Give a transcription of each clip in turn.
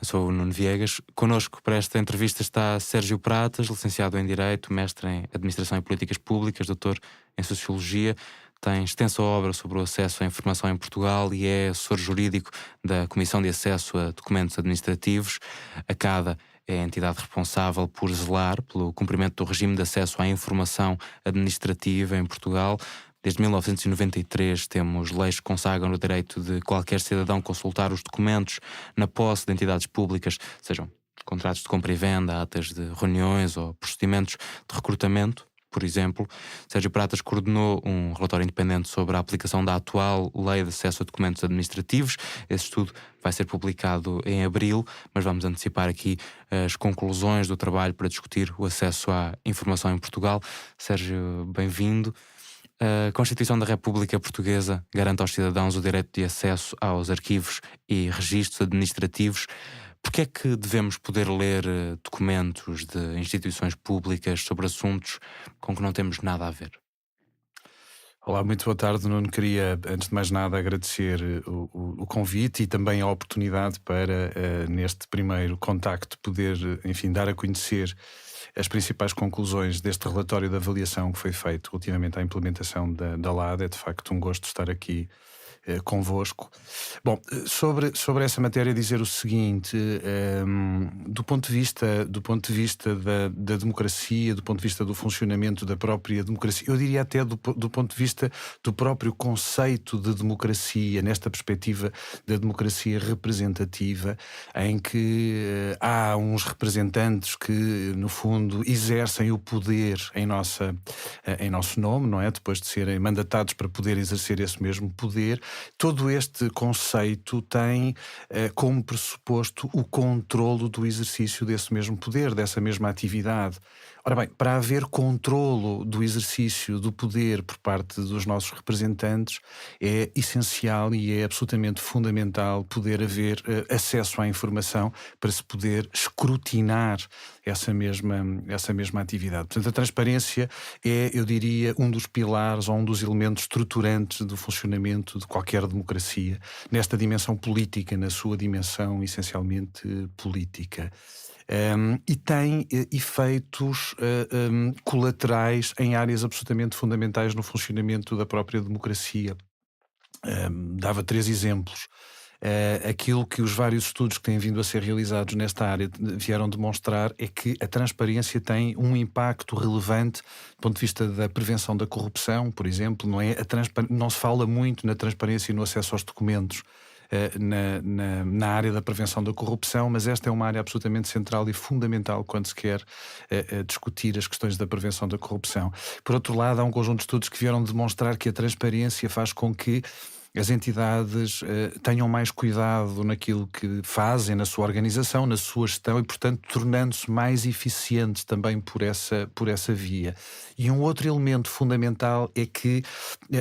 Eu sou o Nuno Viegas. Connosco para esta entrevista está Sérgio Pratas, licenciado em Direito, mestre em Administração e Políticas Públicas, doutor em Sociologia. Tem extensa obra sobre o acesso à informação em Portugal e é assessor jurídico da Comissão de Acesso a Documentos Administrativos. A CADA é a entidade responsável por zelar pelo cumprimento do regime de acesso à informação administrativa em Portugal. Desde 1993 temos leis que consagram o direito de qualquer cidadão consultar os documentos na posse de entidades públicas, sejam contratos de compra e venda, atas de reuniões ou procedimentos de recrutamento. Por exemplo, Sérgio Pratas coordenou um relatório independente sobre a aplicação da atual Lei de Acesso a Documentos Administrativos. Esse estudo vai ser publicado em abril, mas vamos antecipar aqui as conclusões do trabalho para discutir o acesso à informação em Portugal. Sérgio, bem-vindo. A Constituição da República Portuguesa garante aos cidadãos o direito de acesso aos arquivos e registros administrativos. Por que é que devemos poder ler documentos de instituições públicas sobre assuntos com que não temos nada a ver? Olá, muito boa tarde, Nuno. Queria, antes de mais nada, agradecer o convite e também a oportunidade para, neste primeiro contacto, poder, enfim, dar a conhecer as principais conclusões deste relatório de avaliação que foi feito relativamente à implementação da LAD. É de facto um gosto estar aqui convosco. Bom, sobre essa matéria dizer o seguinte, do ponto de vista da democracia, do ponto de vista do funcionamento da própria democracia, eu diria até do ponto de vista do próprio conceito de democracia, nesta perspectiva da democracia representativa, em que há uns representantes que, no fundo, exercem o poder em nosso nome, não é? Depois de serem mandatados para poder exercer esse mesmo poder. Todo este conceito tem como pressuposto o controlo do exercício desse mesmo poder, dessa mesma atividade. Ora bem, para haver controlo do exercício do poder por parte dos nossos representantes, é essencial e é absolutamente fundamental poder haver acesso à informação para se poder escrutinar essa mesma atividade. Portanto, a transparência é, eu diria, um dos pilares ou um dos elementos estruturantes do funcionamento de qualquer democracia, nesta dimensão política, na sua dimensão essencialmente política. E tem efeitos colaterais em áreas absolutamente fundamentais no funcionamento da própria democracia. Dava 3 exemplos. Aquilo que os vários estudos que têm vindo a ser realizados nesta área vieram demonstrar é que a transparência tem um impacto relevante do ponto de vista da prevenção da corrupção, por exemplo. Não se fala muito na transparência e no acesso aos documentos na área da prevenção da corrupção, mas esta é uma área absolutamente central e fundamental quando se quer discutir as questões da prevenção da corrupção. Por outro lado, há um conjunto de estudos que vieram demonstrar que a transparência faz com que as entidades tenham mais cuidado naquilo que fazem, na sua organização, na sua gestão e, portanto, tornando-se mais eficientes também por essa via. E um outro elemento fundamental é que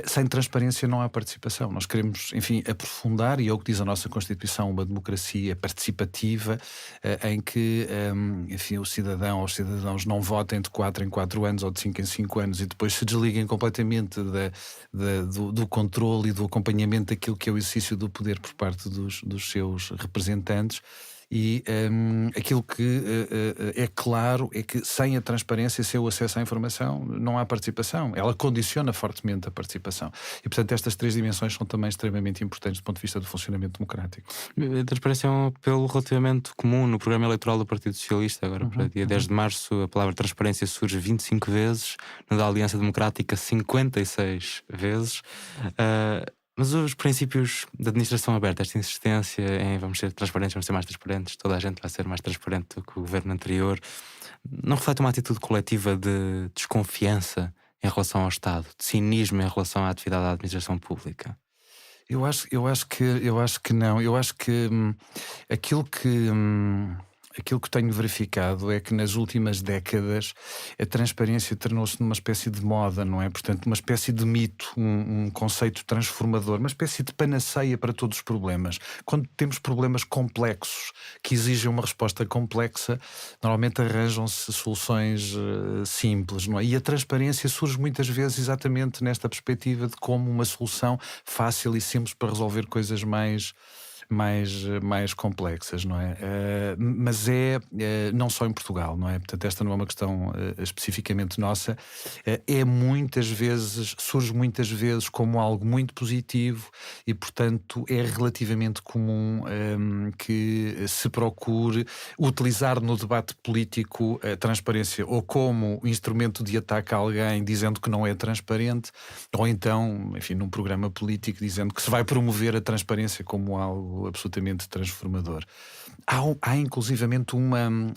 sem transparência não há participação. Nós queremos, enfim, aprofundar, e é o que diz a nossa Constituição, uma democracia participativa em que, enfim, o cidadão ou os cidadãos não votem de 4 em 4 anos ou de 5 em 5 anos e depois se desliguem completamente do controle e do acompanhamento daquilo que é o exercício do poder por parte dos seus representantes. E aquilo que é claro é que sem a transparência, sem o acesso à informação, não há participação. Ela condiciona fortemente a participação. E, portanto, estas 3 dimensões são também extremamente importantes do ponto de vista do funcionamento democrático. A transparência é um apelo relativamente comum no programa eleitoral do Partido Socialista. Agora, para dia 10 de março, a palavra transparência surge 25 vezes, no da Aliança Democrática 56 vezes. Mas os princípios da administração aberta, esta insistência em vamos ser transparentes, vamos ser mais transparentes, toda a gente vai ser mais transparente do que o governo anterior, não reflete uma atitude coletiva de desconfiança em relação ao Estado, de cinismo em relação à atividade da administração pública? Eu acho que não. Eu acho que aquilo que tenho verificado é que nas últimas décadas a transparência tornou-se numa espécie de moda, não é? Portanto, uma espécie de mito, um conceito transformador, uma espécie de panaceia para todos os problemas. Quando temos problemas complexos que exigem uma resposta complexa, normalmente arranjam-se soluções simples, não é? E a transparência surge muitas vezes exatamente nesta perspectiva de como uma solução fácil e simples para resolver coisas mais mais complexas, não é? Mas não só em Portugal, não é? Portanto, esta não é uma questão especificamente nossa, surge muitas vezes como algo muito positivo e, portanto, é relativamente comum que se procure utilizar no debate político a transparência ou como instrumento de ataque a alguém dizendo que não é transparente, ou então, enfim, num programa político dizendo que se vai promover a transparência como algo absolutamente transformador. Há inclusivamente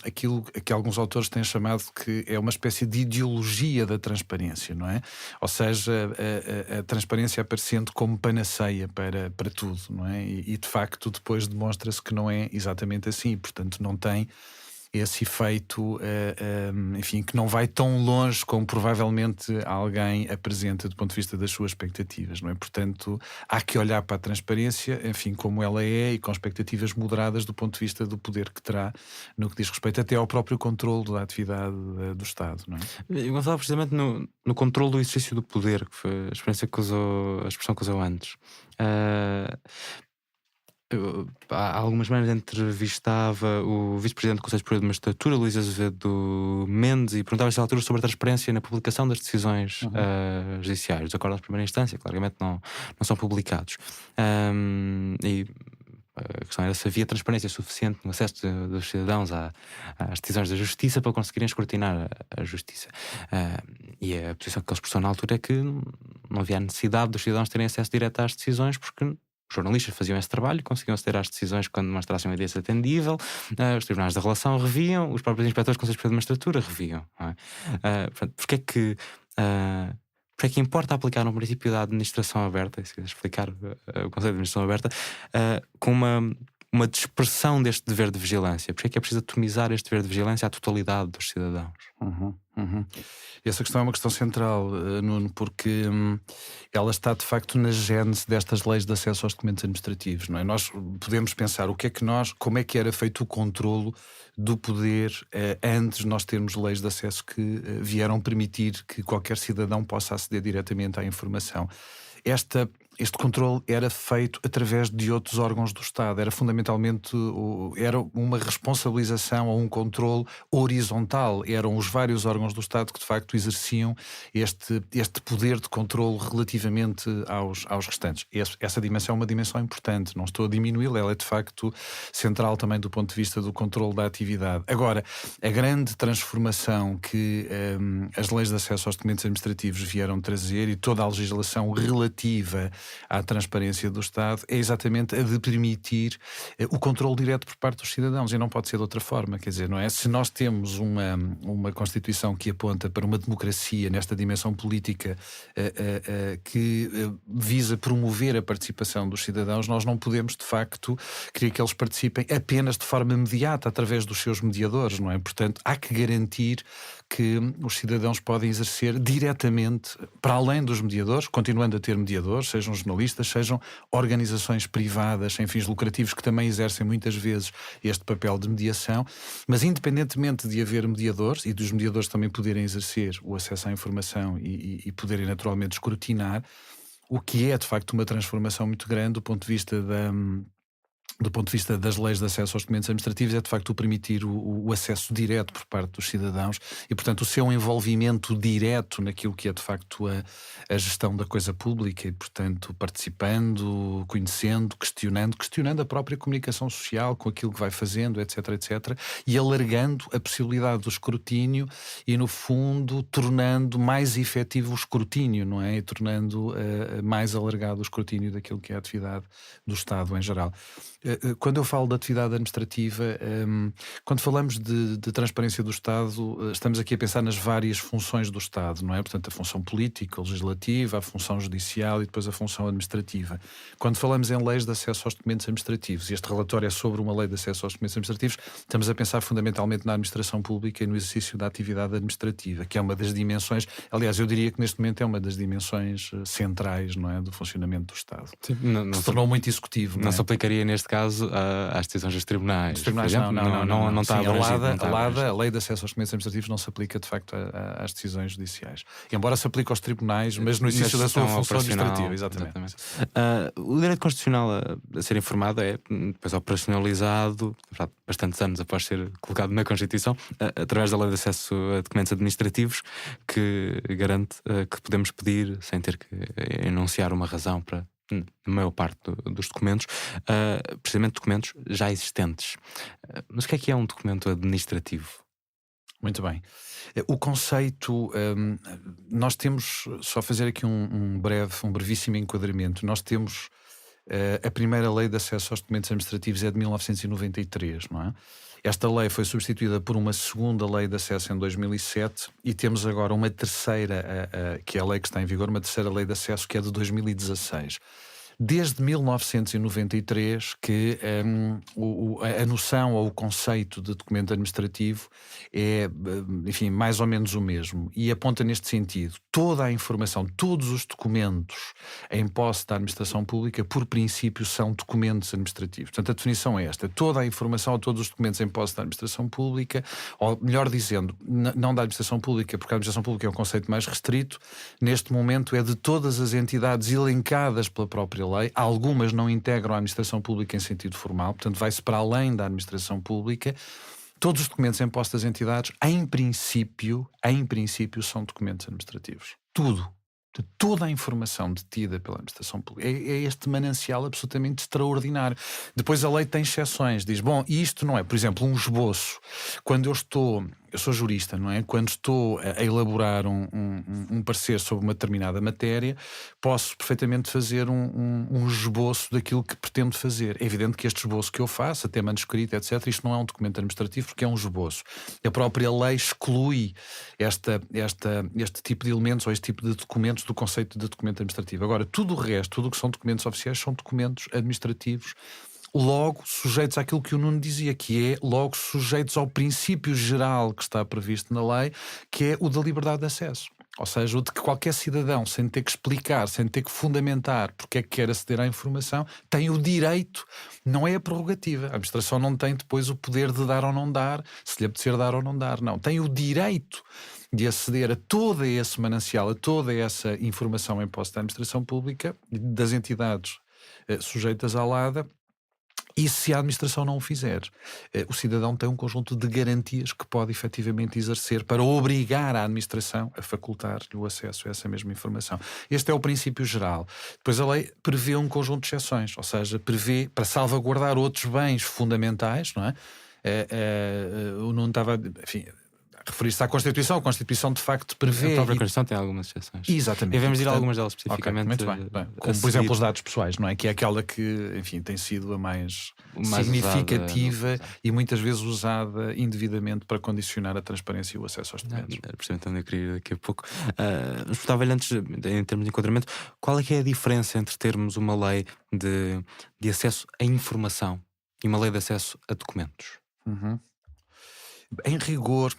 aquilo que alguns autores têm chamado que é uma espécie de ideologia da transparência, não é? Ou seja, a transparência aparecendo como panaceia para tudo, não é? E de facto depois demonstra-se que não é exatamente assim, portanto não tem esse efeito, enfim, que não vai tão longe como provavelmente alguém apresenta do ponto de vista das suas expectativas, não é? Portanto, há que olhar para a transparência, enfim, como ela é e com expectativas moderadas do ponto de vista do poder que terá no que diz respeito até ao próprio controle da atividade do Estado, não é? E Gonçalo, precisamente no controle do exercício do poder, que foi a expressão que usou antes. Há algumas semanas entrevistava o vice-presidente do Conselho Superior de Magistratura, Luís Azevedo Mendes, e perguntava nessa altura sobre a transparência na publicação das decisões judiciais. Os acordos de primeira instância, claramente, não são publicados. E a questão era se havia transparência suficiente no acesso dos cidadãos às decisões da Justiça para conseguirem escrutinar a Justiça. E a posição que eles expressou na altura é que não havia necessidade dos cidadãos terem acesso direto às decisões, porque os jornalistas faziam esse trabalho, conseguiam aceder às decisões quando demonstrassem uma evidência atendível, os tribunais da relação reviam, os próprios inspectores do Conselho Superior de Magistratura reviam. Não é? Portanto, porque é que importa aplicar um princípio da administração aberta, se quiser explicar o conceito de administração aberta, com uma dispersão deste dever de vigilância? Porque é que é preciso atomizar este dever de vigilância à totalidade dos cidadãos? Essa questão é uma questão central, Nuno, porque ela está de facto na gênese destas leis de acesso aos documentos administrativos, não é? Nós podemos pensar como é que era feito o controlo do poder antes de nós termos leis de acesso que vieram permitir que qualquer cidadão possa aceder diretamente à informação. Este controle era feito através de outros órgãos do Estado, era fundamentalmente era uma responsabilização ou um controle horizontal, eram os vários órgãos do Estado que de facto exerciam este poder de controle relativamente aos restantes. Essa dimensão é uma dimensão importante, não estou a diminuí-la, ela é de facto central também do ponto de vista do controle da atividade. Agora, a grande transformação que as leis de acesso aos documentos administrativos vieram trazer e toda a legislação relativa à transparência do Estado é exatamente a de permitir o controle direto por parte dos cidadãos, e não pode ser de outra forma, quer dizer, não é? Se nós temos uma Constituição que aponta para uma democracia nesta dimensão política que visa promover a participação dos cidadãos, nós não podemos de facto querer que eles participem apenas de forma imediata através dos seus mediadores, não é? Portanto, há que garantir que os cidadãos podem exercer diretamente, para além dos mediadores, continuando a ter mediadores, sejam jornalistas, sejam organizações privadas sem fins lucrativos que também exercem muitas vezes este papel de mediação, mas independentemente de haver mediadores e dos mediadores também poderem exercer o acesso à informação e poderem naturalmente escrutinar, o que é de facto uma transformação muito grande do ponto de vista das leis de acesso aos documentos administrativos, é de facto o permitir o acesso direto por parte dos cidadãos e, portanto, o seu envolvimento direto naquilo que é de facto a gestão da coisa pública e, portanto, participando, conhecendo, questionando a própria comunicação social com aquilo que vai fazendo, etc, e alargando a possibilidade do escrutínio e, no fundo, tornando mais efetivo o escrutínio, não é? E tornando mais alargado o escrutínio daquilo que é a atividade do Estado em geral. Quando eu falo de atividade administrativa, quando falamos de transparência do Estado, estamos aqui a pensar nas várias funções do Estado, não é? Portanto, a função política, legislativa, a função judicial e depois a função administrativa. Quando falamos em leis de acesso aos documentos administrativos, e este relatório é sobre uma lei de acesso aos documentos administrativos, estamos a pensar fundamentalmente na administração pública e no exercício da atividade administrativa, que é uma das dimensões, aliás, eu diria que neste momento é uma das dimensões centrais, não é? Do funcionamento do Estado. Sim, se tornou muito executivo. Não se aplicaria neste caso caso às decisões dos tribunais. Os tribunais por exemplo, não está Sim, abrangido. a lei de acesso aos documentos administrativos não se aplica de facto às decisões judiciais. Embora se aplique aos tribunais, mas no exercício da sua função administrativa. Exatamente. O direito constitucional a ser informado é depois operacionalizado, bastantes anos após ser colocado na Constituição, através da lei de acesso a documentos administrativos, que garante que podemos pedir, sem ter que enunciar uma razão para, na maior parte dos documentos, precisamente documentos já existentes. Mas o que é um documento administrativo? Muito bem. O conceito, nós temos, só fazer aqui um brevíssimo enquadramento. Nós temos a primeira lei de acesso aos documentos administrativos é de 1993, não é? Esta lei foi substituída por uma segunda lei de acesso em 2007 e temos agora uma terceira, que é a lei que está em vigor, uma terceira lei de acesso que é de 2016. Desde 1993 que a noção ou o conceito de documento administrativo é, enfim, mais ou menos o mesmo e aponta neste sentido. Toda a informação, todos os documentos em posse da administração pública, por princípio, são documentos administrativos. Portanto, a definição é esta. Toda a informação ou todos os documentos em posse da administração pública, ou melhor dizendo, não da administração pública, porque a administração pública é um conceito mais restrito, neste momento é de todas as entidades elencadas pela própria lei. Algumas não integram a administração pública em sentido formal, portanto vai-se para além da administração pública. Todos os documentos em posse das entidades, em princípio, são documentos administrativos. Tudo. Toda a informação detida pela administração pública é este manancial absolutamente extraordinário. Depois a lei tem exceções, diz, bom, isto não é, por exemplo, um esboço. Quando eu sou jurista, não é? Quando estou a elaborar um parecer sobre uma determinada matéria, posso perfeitamente fazer um esboço daquilo que pretendo fazer. É evidente que este esboço que eu faço, até manuscrito, etc., isto não é um documento administrativo porque é um esboço. A própria lei exclui este tipo de elementos ou este tipo de documentos do conceito de documento administrativo. Agora, tudo o resto, tudo o que são documentos oficiais, são documentos administrativos, logo sujeitos àquilo que o Nuno dizia, que é logo sujeitos ao princípio geral que está previsto na lei, que é o da liberdade de acesso. Ou seja, o de que qualquer cidadão, sem ter que explicar, sem ter que fundamentar porque é que quer aceder à informação, tem o direito, não é a prerrogativa. A administração não tem depois o poder de dar ou não dar, se lhe apetecer dar ou não dar, não. Tem o direito de aceder a todo esse manancial, a toda essa informação em posse da administração pública, das entidades sujeitas à LADA. E se a administração não o fizer, o cidadão tem um conjunto de garantias que pode efetivamente exercer para obrigar a administração a facultar-lhe o acesso a essa mesma informação. Este é o princípio geral. Depois a lei prevê um conjunto de exceções, ou seja, prevê para salvaguardar outros bens fundamentais, não é? O Nuno estava, enfim, referir-se à Constituição. A Constituição de facto prevê. A própria Constituição tem algumas exceções. Exatamente. E devemos ir a algumas delas especificamente. Okay, muito bem. Como por exemplo os dados pessoais, não é? Que é aquela que, enfim, tem sido a mais significativa usada, e muitas vezes usada indevidamente para condicionar a transparência e o acesso aos documentos. Era precisamente onde eu queria ir daqui a pouco. Mas estava antes, em termos de enquadramento, qual é que é a diferença entre termos uma lei de acesso à informação e uma lei de acesso a documentos? Uhum. Em rigor,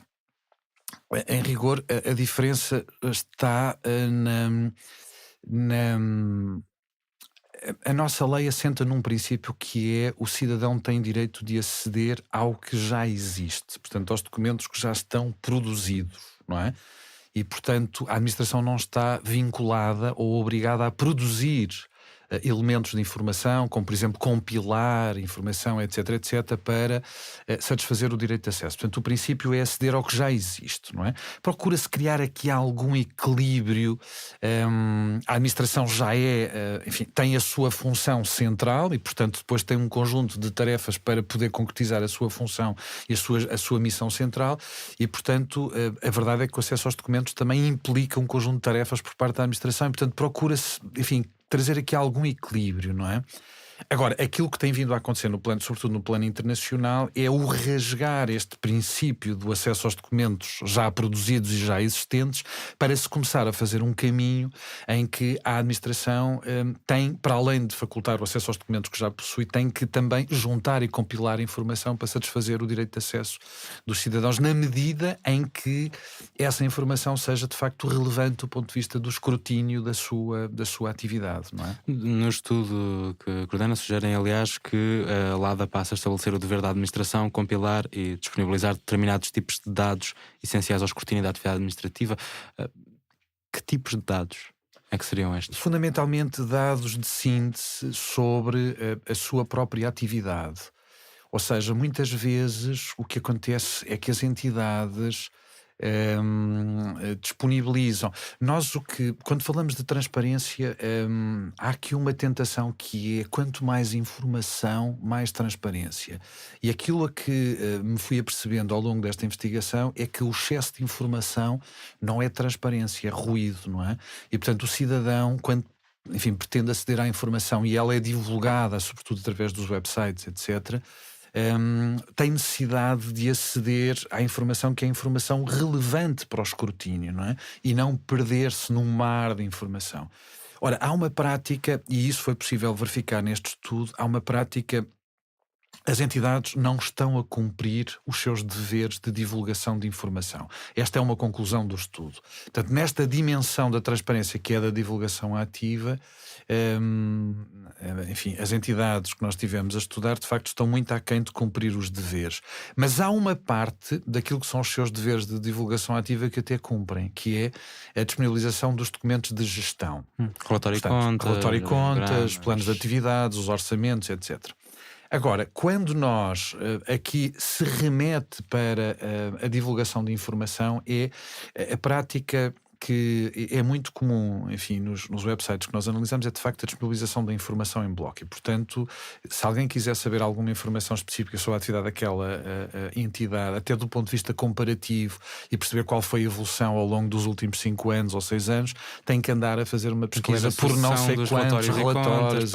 a diferença está a nossa lei assenta num princípio que é o cidadão tem direito de aceder ao que já existe, portanto aos documentos que já estão produzidos, não é? E portanto a administração não está vinculada ou obrigada a produzir elementos de informação, como por exemplo compilar informação, etc, para satisfazer o direito de acesso. Portanto, o princípio é aceder ao que já existe, não é? Procura-se criar aqui algum equilíbrio. A administração já enfim, tem a sua função central e, portanto, depois tem um conjunto de tarefas para poder concretizar a sua função e a sua missão central e, portanto, a verdade é que o acesso aos documentos também implica um conjunto de tarefas por parte da administração e, portanto, procura-se, enfim, trazer aqui algum equilíbrio, não é? Agora, aquilo que tem vindo a acontecer no plano, sobretudo no plano internacional, é o rasgar este princípio do acesso aos documentos já produzidos e já existentes para se começar a fazer um caminho em que a administração tem, para além de facultar o acesso aos documentos que já possui, tem que também juntar e compilar informação para satisfazer o direito de acesso dos cidadãos na medida em que essa informação seja de facto relevante do ponto de vista do escrutínio da sua atividade, não é? No estudo que coordenamos, Joana sugerem, aliás, que a LADA passa a estabelecer o dever da administração, compilar e disponibilizar determinados tipos de dados essenciais ao escrutínio da atividade administrativa. Que tipos de dados é que seriam estes? Fundamentalmente dados de síntese sobre a sua própria atividade. Ou seja, muitas vezes o que acontece é que as entidades disponibilizam. Quando falamos de transparência, há aqui uma tentação que é quanto mais informação, mais transparência. E aquilo a que me fui apercebendo ao longo desta investigação é que o excesso de informação não é transparência, é ruído, não é? E portanto o cidadão, quando pretende aceder à informação e ela é divulgada, sobretudo através dos websites, etc., tem necessidade de aceder à informação que é informação relevante para o escrutínio, não é? E não perder-se num mar de informação. Ora, há uma prática, e isso foi possível verificar neste estudo, há uma prática. As entidades não estão a cumprir os seus deveres de divulgação de informação. Esta é uma conclusão do estudo. Portanto, nesta dimensão da transparência que é da divulgação ativa, as entidades que nós tivemos a estudar, de facto, estão muito aquém de cumprir os deveres. Mas há uma parte daquilo que são os seus deveres de divulgação ativa que até cumprem, que é a disponibilização dos documentos de gestão. Relatório e contas, planos de programas. atividades, os orçamentos, etc. Agora, quando nós aqui se remete para a divulgação de informação, é a prática que é muito comum, nos websites que nós analisamos, é de facto a disponibilização da informação em bloco. E, portanto, se alguém quiser saber alguma informação específica sobre a atividade daquela entidade, até do ponto de vista comparativo, e perceber qual foi a evolução ao longo dos últimos 5 anos ou 6 anos, tem que andar a fazer uma pesquisa por não sei quantos relatórios.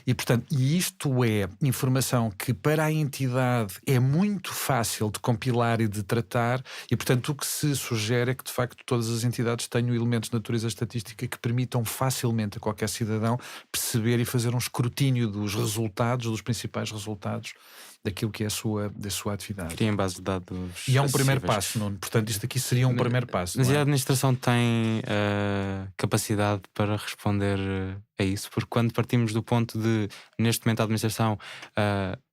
E, portanto, isto é informação que para a entidade é muito fácil de compilar e de tratar, e, portanto, o que se sugere é que, de facto, todas as entidades tenham elementos de natureza estatística que permitam facilmente a qualquer cidadão perceber e fazer um escrutínio dos resultados, dos principais resultados daquilo que é da sua atividade. Criem base de dados. E é um primeiro passo, Nuno. Portanto, isto aqui seria um primeiro passo. Mas a administração tem capacidade para responder a isso? Porque quando partimos do ponto de, neste momento, a administração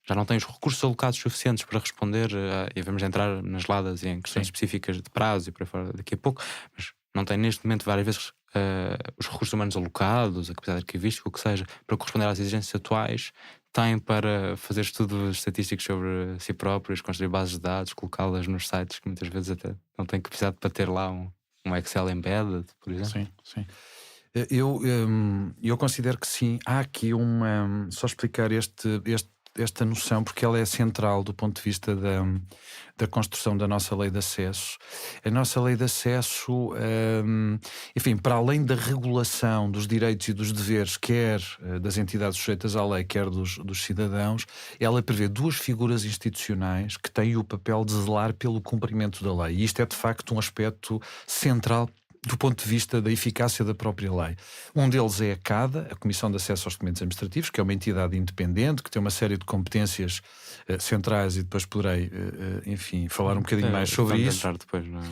já não tem os recursos alocados suficientes para responder, e vamos entrar nas ladas e em questões específicas de prazo e para fora daqui a pouco, mas não tem neste momento várias vezes os recursos humanos alocados, a capacidade arquivística, o que seja, para corresponder às exigências atuais, tem para fazer estudos estatísticos sobre si próprios, construir bases de dados, colocá-las nos sites que muitas vezes até não têm capacidade para ter lá um Excel embedded, por exemplo. Sim. Eu considero que sim. Há aqui só explicar esta noção, porque ela é central do ponto de vista da construção da nossa lei de acesso. A nossa lei de acesso, para além da regulação dos direitos e dos deveres, quer das entidades sujeitas à lei, quer dos cidadãos, ela prevê 2 figuras institucionais que têm o papel de zelar pelo cumprimento da lei. E isto é, de facto, um aspecto central do ponto de vista da eficácia da própria lei. Um deles é a CADA, a Comissão de Acesso aos Documentos Administrativos, que é uma entidade independente, que tem uma série de competências centrais, e depois poderei, falar um bocadinho mais sobre isso. Depois, não é?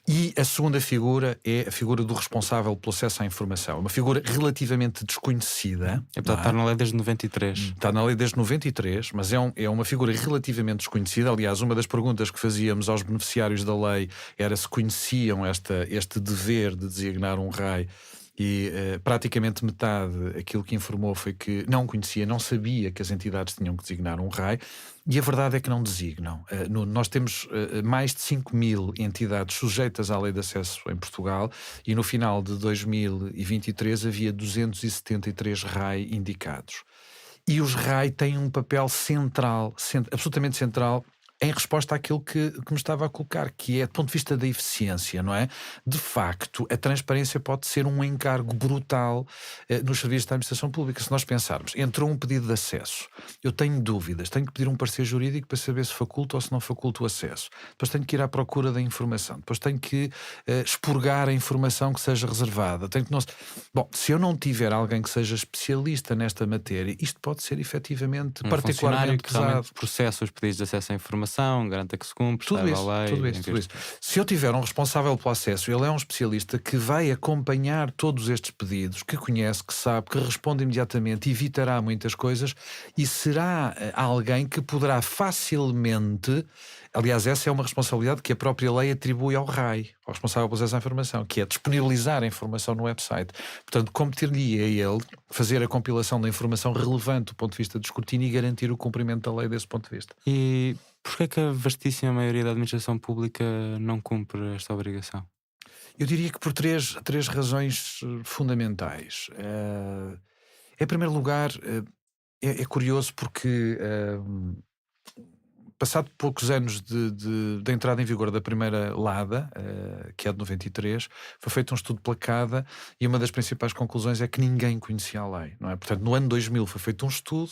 E a segunda figura é a figura do responsável pelo acesso à informação. Uma figura relativamente desconhecida. Está na lei desde 93. Está na lei desde 93, mas é uma figura relativamente desconhecida. Aliás, uma das perguntas que fazíamos aos beneficiários da lei era se conheciam este dever de designar um RAI, e praticamente metade aquilo que informou foi que não conhecia, não sabia que as entidades tinham que designar um RAI, e a verdade é que não designam. Nós temos mais de 5.000 entidades sujeitas à lei de acesso em Portugal, e no final de 2023 havia 273 RAI indicados. E os RAI têm um papel central, absolutamente central, em resposta àquilo que me estava a colocar, que é do ponto de vista da eficiência, não é? De facto, a transparência pode ser um encargo brutal nos serviços da administração pública. Se nós pensarmos, entrou um pedido de acesso, eu tenho dúvidas, tenho que pedir um parecer jurídico para saber se faculto ou se não faculto o acesso. Depois tenho que ir à procura da informação. Depois tenho que expurgar a informação que seja reservada. Bom, se eu não tiver alguém que seja especialista nesta matéria, isto pode ser efetivamente particularmente que pesado. realmente processa os pedidos de acesso à informação informação, garanta que se cumpre, Tudo saiba isso, a lei. tudo isso, tudo isso. Se eu tiver um responsável pelo acesso, ele é um especialista que vai acompanhar todos estes pedidos, que conhece, que sabe, que responde imediatamente, evitará muitas coisas e será alguém que poderá facilmente. Aliás, essa é uma responsabilidade que a própria lei atribui ao RAI, ao responsável pelo acesso à informação, que é disponibilizar a informação no website. Portanto, competir-lhe a ele fazer a compilação da informação relevante do ponto de vista do escrutínio e garantir o cumprimento da lei desse ponto de vista. E porquê é que a vastíssima maioria da administração pública não cumpre esta obrigação? Eu diria que por três razões fundamentais. Em primeiro lugar, é curioso porque passado poucos anos da entrada em vigor da primeira LADA, que é de 93, foi feito um estudo pela CADA e uma das principais conclusões é que ninguém conhecia a lei, não é? Portanto, no ano 2000 foi feito um estudo,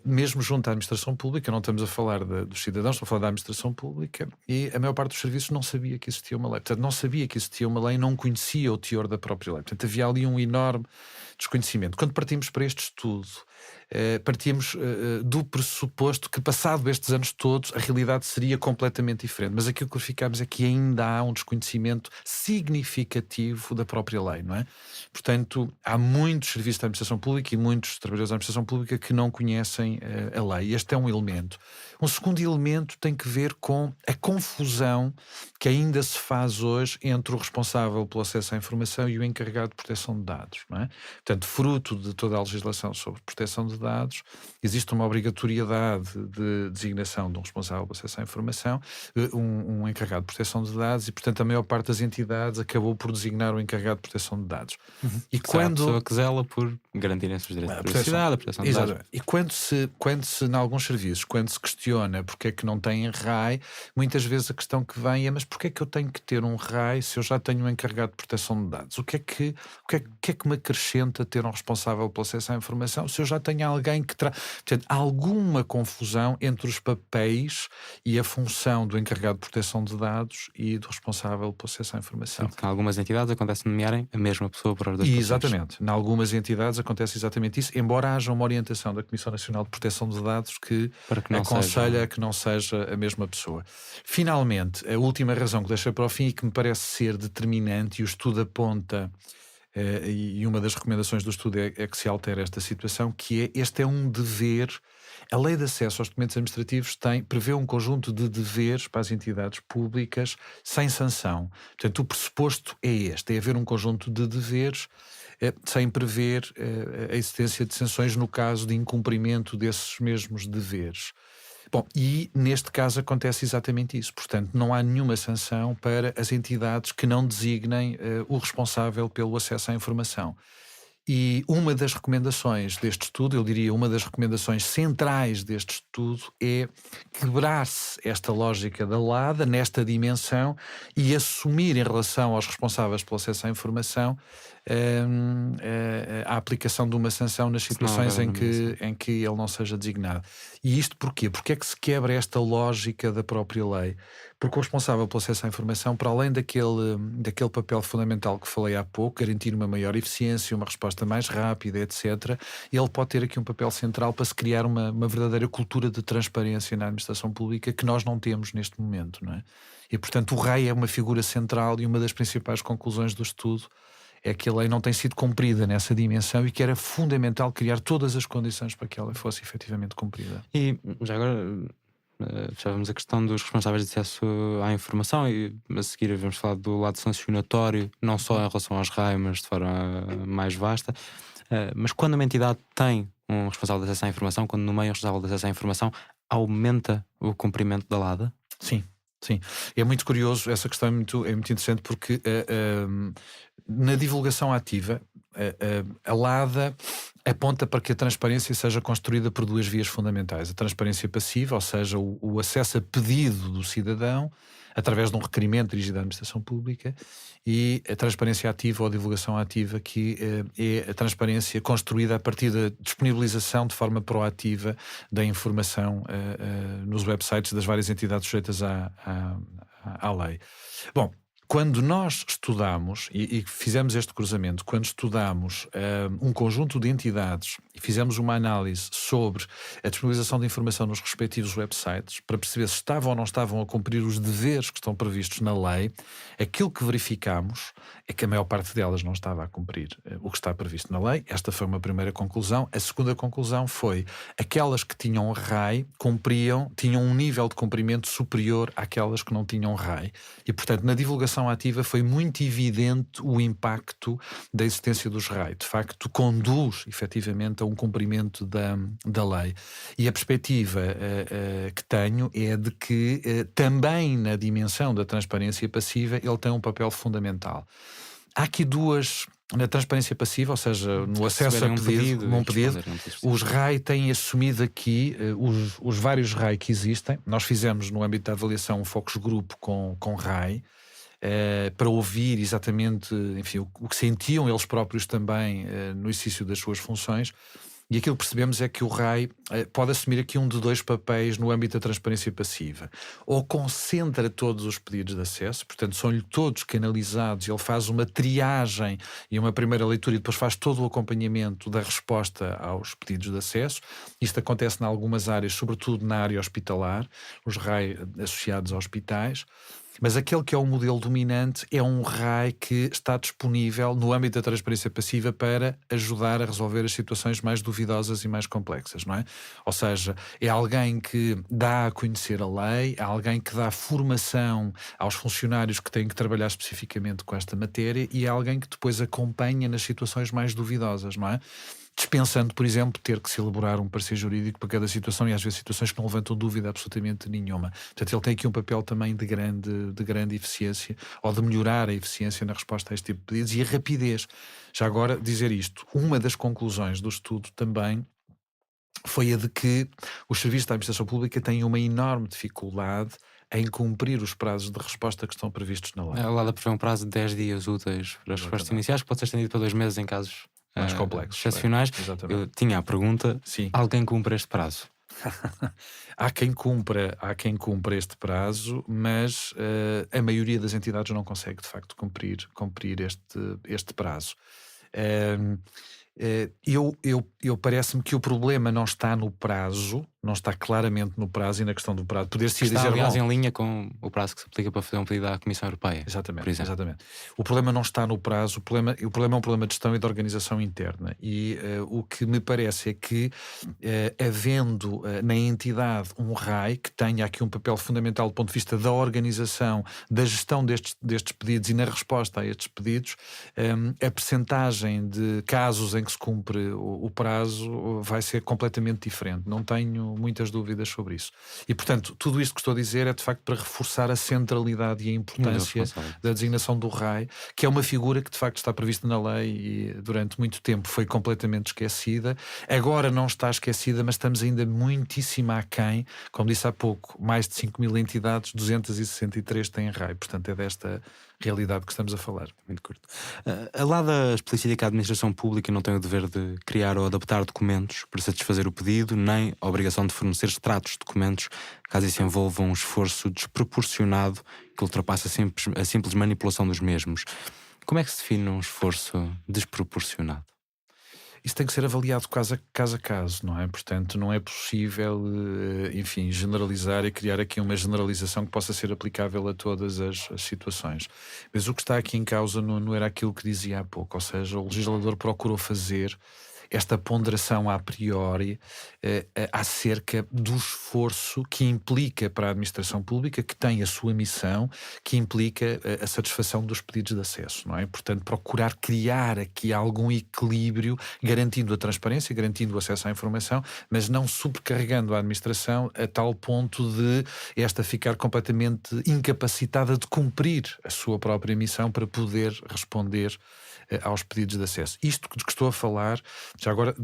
mesmo junto à administração pública, não estamos a falar dos cidadãos, estamos a falar da administração pública, e a maior parte dos serviços não sabia que existia uma lei. Portanto, não sabia que existia uma lei, não conhecia o teor da própria lei. Portanto, havia ali um enorme desconhecimento. Quando partimos para este estudo, partíamos do pressuposto que, passado estes anos todos, a realidade seria completamente diferente. Mas aquilo que verificámos é que ainda há um desconhecimento significativo da própria lei, não é? Portanto, há muitos serviços da administração pública e muitos trabalhadores da administração pública que não conhecem a lei. Este é um elemento. Um segundo elemento tem que ver com a confusão que ainda se faz hoje entre o responsável pelo acesso à informação e o encarregado de proteção de dados, não é? Portanto, fruto de toda a legislação sobre proteção de dados, existe uma obrigatoriedade de designação de um responsável pelo acesso à informação, um encarregado de proteção de dados e, portanto, a maior parte das entidades acabou por designar o encarregado de proteção de dados. E quando a pessoa que zela por garantirem os direitos de privacidade, a proteção de dados. E quando se, em alguns serviços, quando se questiona porque é que não têm RAI, muitas vezes a questão que vem é: mas porque é que eu tenho que ter um RAI se eu já tenho um encarregado de proteção de dados? O que é que me acrescenta ter um responsável pelo acesso à informação se eu já tenho alguém que Portanto, há alguma confusão entre os papéis e a função do encarregado de proteção de dados e do responsável pelo acesso à informação. Em algumas entidades acontece nomearem a mesma pessoa para os dois processos. Exatamente. Em algumas entidades acontece exatamente isso, embora haja uma orientação da Comissão Nacional de Proteção de Dados que aconselha que não seja a mesma pessoa. Finalmente, a última razão que deixei para o fim e que me parece ser determinante, e o estudo aponta, e uma das recomendações do estudo é que se altere esta situação, que é: este é um dever. A Lei de Acesso aos Documentos Administrativos prevê um conjunto de deveres para as entidades públicas sem sanção. Portanto, o pressuposto é este: é haver um conjunto de deveres sem prever a existência de sanções no caso de incumprimento desses mesmos deveres. Bom, e neste caso acontece exatamente isso. Portanto, não há nenhuma sanção para as entidades que não designem o responsável pelo acesso à informação. E uma das recomendações deste estudo, eu diria uma das recomendações centrais deste estudo, é quebrar-se esta lógica da LADA nesta dimensão e assumir em relação aos responsáveis pelo acesso à informação a aplicação de uma sanção nas situações em que ele não seja designado. E isto porquê? Porque é que se quebra esta lógica da própria lei? Porque o responsável pelo acesso à informação, para além daquele papel fundamental que falei há pouco, garantir uma maior eficiência, uma resposta mais rápida, etc., ele pode ter aqui um papel central para se criar uma verdadeira cultura de transparência na administração pública que nós não temos neste momento, não é? E, portanto, o RAI é uma figura central, e uma das principais conclusões do estudo é que a lei não tem sido cumprida nessa dimensão e que era fundamental criar todas as condições para que ela fosse efetivamente cumprida. E já agora fechávamos a questão dos responsáveis de acesso à informação e a seguir vamos falar do lado sancionatório, não só em relação aos RAI, mas de forma mais vasta. Mas quando uma entidade tem um responsável de acesso à informação, quando nomeia um responsável de acesso à informação, aumenta o cumprimento da LADA? Sim. Sim, é muito curioso, essa questão é muito interessante porque na divulgação ativa a LADA aponta para que a transparência seja construída por duas vias fundamentais: a transparência passiva, ou seja, o acesso a pedido do cidadão através de um requerimento dirigido à administração pública, e a transparência ativa ou a divulgação ativa, que é a transparência construída a partir da disponibilização de forma proativa da informação nos websites das várias entidades sujeitas à lei. Bom, quando nós estudamos e fizemos este cruzamento, quando estudamos um conjunto de entidades e fizemos uma análise sobre a disponibilização de informação nos respectivos websites, para perceber se estavam ou não estavam a cumprir os deveres que estão previstos na lei, aquilo que verificámos é que a maior parte delas não estava a cumprir o que está previsto na lei. Esta foi uma primeira conclusão. A segunda conclusão foi aquelas que tinham RAI tinham um nível de cumprimento superior àquelas que não tinham RAI. E, portanto, na divulgação ativa foi muito evidente o impacto da existência dos RAI. De facto, conduz efetivamente a um cumprimento da lei. E a perspectiva que tenho é de que também na dimensão da transparência passiva ele tem um papel fundamental. Há aqui na transparência passiva, ou seja, no acesso a num pedido, os RAI têm assumido aqui os vários RAI que existem. Nós fizemos no âmbito da avaliação um focus group com RAI, para ouvir exatamente, enfim, o que sentiam eles próprios também no exercício das suas funções. E aquilo que percebemos é que o RAI pode assumir aqui um de dois papéis no âmbito da transparência passiva. Ou concentra todos os pedidos de acesso, portanto são-lhe todos canalizados, ele faz uma triagem e uma primeira leitura e depois faz todo o acompanhamento da resposta aos pedidos de acesso. Isto acontece em algumas áreas, sobretudo na área hospitalar, os RAI associados a hospitais. Mas aquele que é o modelo dominante é um RAI que está disponível no âmbito da transparência passiva para ajudar a resolver as situações mais duvidosas e mais complexas, não é? Ou seja, é alguém que dá a conhecer a lei, é alguém que dá formação aos funcionários que têm que trabalhar especificamente com esta matéria e é alguém que depois acompanha nas situações mais duvidosas, não é? Dispensando, por exemplo, ter que se elaborar um parecer jurídico para cada situação e às vezes situações que não levantam dúvida absolutamente nenhuma. Portanto, ele tem aqui um papel também de grande eficiência, ou de melhorar a eficiência na resposta a este tipo de pedidos e a rapidez. Já agora, dizer isto, uma das conclusões do estudo também foi a de que os serviços da administração pública têm uma enorme dificuldade em cumprir os prazos de resposta que estão previstos na lei. A LADA prevê um prazo de 10 dias úteis para as respostas iniciais, que pode ser estendido para 2 meses em casos mais complexos, excepcionais. Eu tinha a pergunta: sim, alguém cumpre este prazo? Há quem cumpra este prazo, mas a maioria das entidades não consegue de facto cumprir este prazo. Eu parece-me que o problema não está no prazo, não está claramente no prazo e na questão do prazo. Poder-se Está, dizer, aliás, em linha com o prazo que se aplica para fazer um pedido à Comissão Europeia. Exatamente. O problema não está no prazo, o problema é um problema de gestão e de organização interna. E o que me parece é que, havendo na entidade um RAI que tenha aqui um papel fundamental do ponto de vista da organização, da gestão destes pedidos e na resposta a estes pedidos, a percentagem de casos em que se cumpre o prazo vai ser completamente diferente. Não tenho muitas dúvidas sobre isso. E, portanto, tudo isto que estou a dizer é de facto para reforçar a centralidade e a importância da designação do RAI, que é uma figura que de facto está prevista na lei e durante muito tempo foi completamente esquecida. Agora não está esquecida, mas estamos ainda muitíssimo aquém. Como disse há pouco, mais de 5.000 entidades, 263 têm RAI. Portanto, é desta realidade que estamos a falar. Muito curto. A LADA explicita que a administração pública não tem o dever de criar ou adaptar documentos para satisfazer o pedido, nem a obrigação de fornecer extratos de documentos, caso isso envolva um esforço desproporcionado que ultrapassa a simples manipulação dos mesmos. Como é que se define um esforço desproporcionado? Isso tem que ser avaliado caso a caso, não é? Portanto, não é possível, enfim, generalizar e criar aqui uma generalização que possa ser aplicável a todas as situações. Mas o que está aqui em causa não era aquilo que dizia há pouco, ou seja, o legislador procurou fazer esta ponderação a priori acerca do esforço que implica para a administração pública, que tem a sua missão, que implica a satisfação dos pedidos de acesso, não é? Portanto, procurar criar aqui algum equilíbrio, garantindo a transparência, garantindo o acesso à informação, mas não sobrecarregando a administração a tal ponto de esta ficar completamente incapacitada de cumprir a sua própria missão para poder responder aos pedidos de acesso. Isto que estou a falar, já agora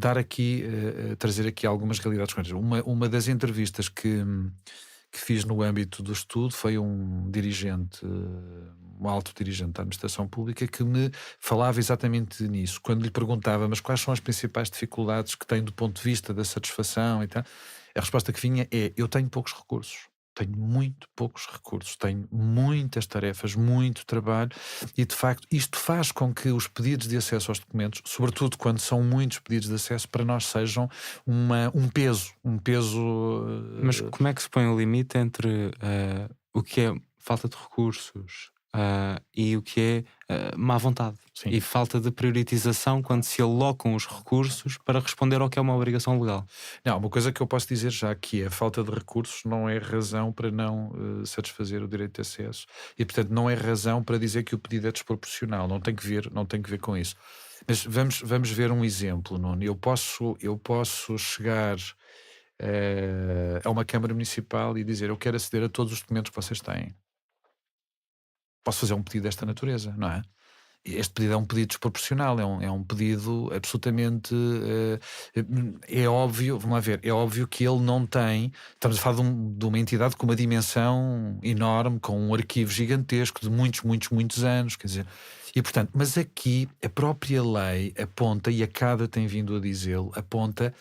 trazer aqui algumas realidades concretas. Uma das entrevistas que fiz no âmbito do estudo foi um alto dirigente da administração pública que me falava exatamente nisso. Quando lhe perguntava, mas quais são as principais dificuldades que tem do ponto de vista da satisfação e tal, a resposta que vinha é: eu tenho poucos recursos. tenho muito poucos recursos, tenho muitas tarefas, muito trabalho e, de facto, isto faz com que os pedidos de acesso aos documentos, sobretudo quando são muitos pedidos de acesso, para nós sejam um peso. Mas como é que se põe o limite entre o que é falta de recursos e o que é má vontade Sim. e falta de priorização quando se alocam os recursos para responder ao que é uma obrigação legal? Não, uma coisa que eu posso dizer já que a falta de recursos não é razão para não satisfazer o direito de acesso e, portanto, não é razão para dizer que o pedido é desproporcional. Não tem que ver com isso. Mas vamos ver um exemplo, Nuno. Eu posso chegar a uma Câmara Municipal e dizer: eu quero aceder a todos os documentos que vocês têm. Posso fazer um pedido desta natureza, não é? Este pedido é um pedido desproporcional, é um pedido absolutamente. É óbvio, vamos lá ver, é óbvio que ele não tem. Estamos a falar de uma entidade com uma dimensão enorme, com um arquivo gigantesco de muitos, muitos, muitos anos, quer dizer. E portanto, mas aqui a própria lei aponta, e a CADA tem vindo a dizê-lo, aponta.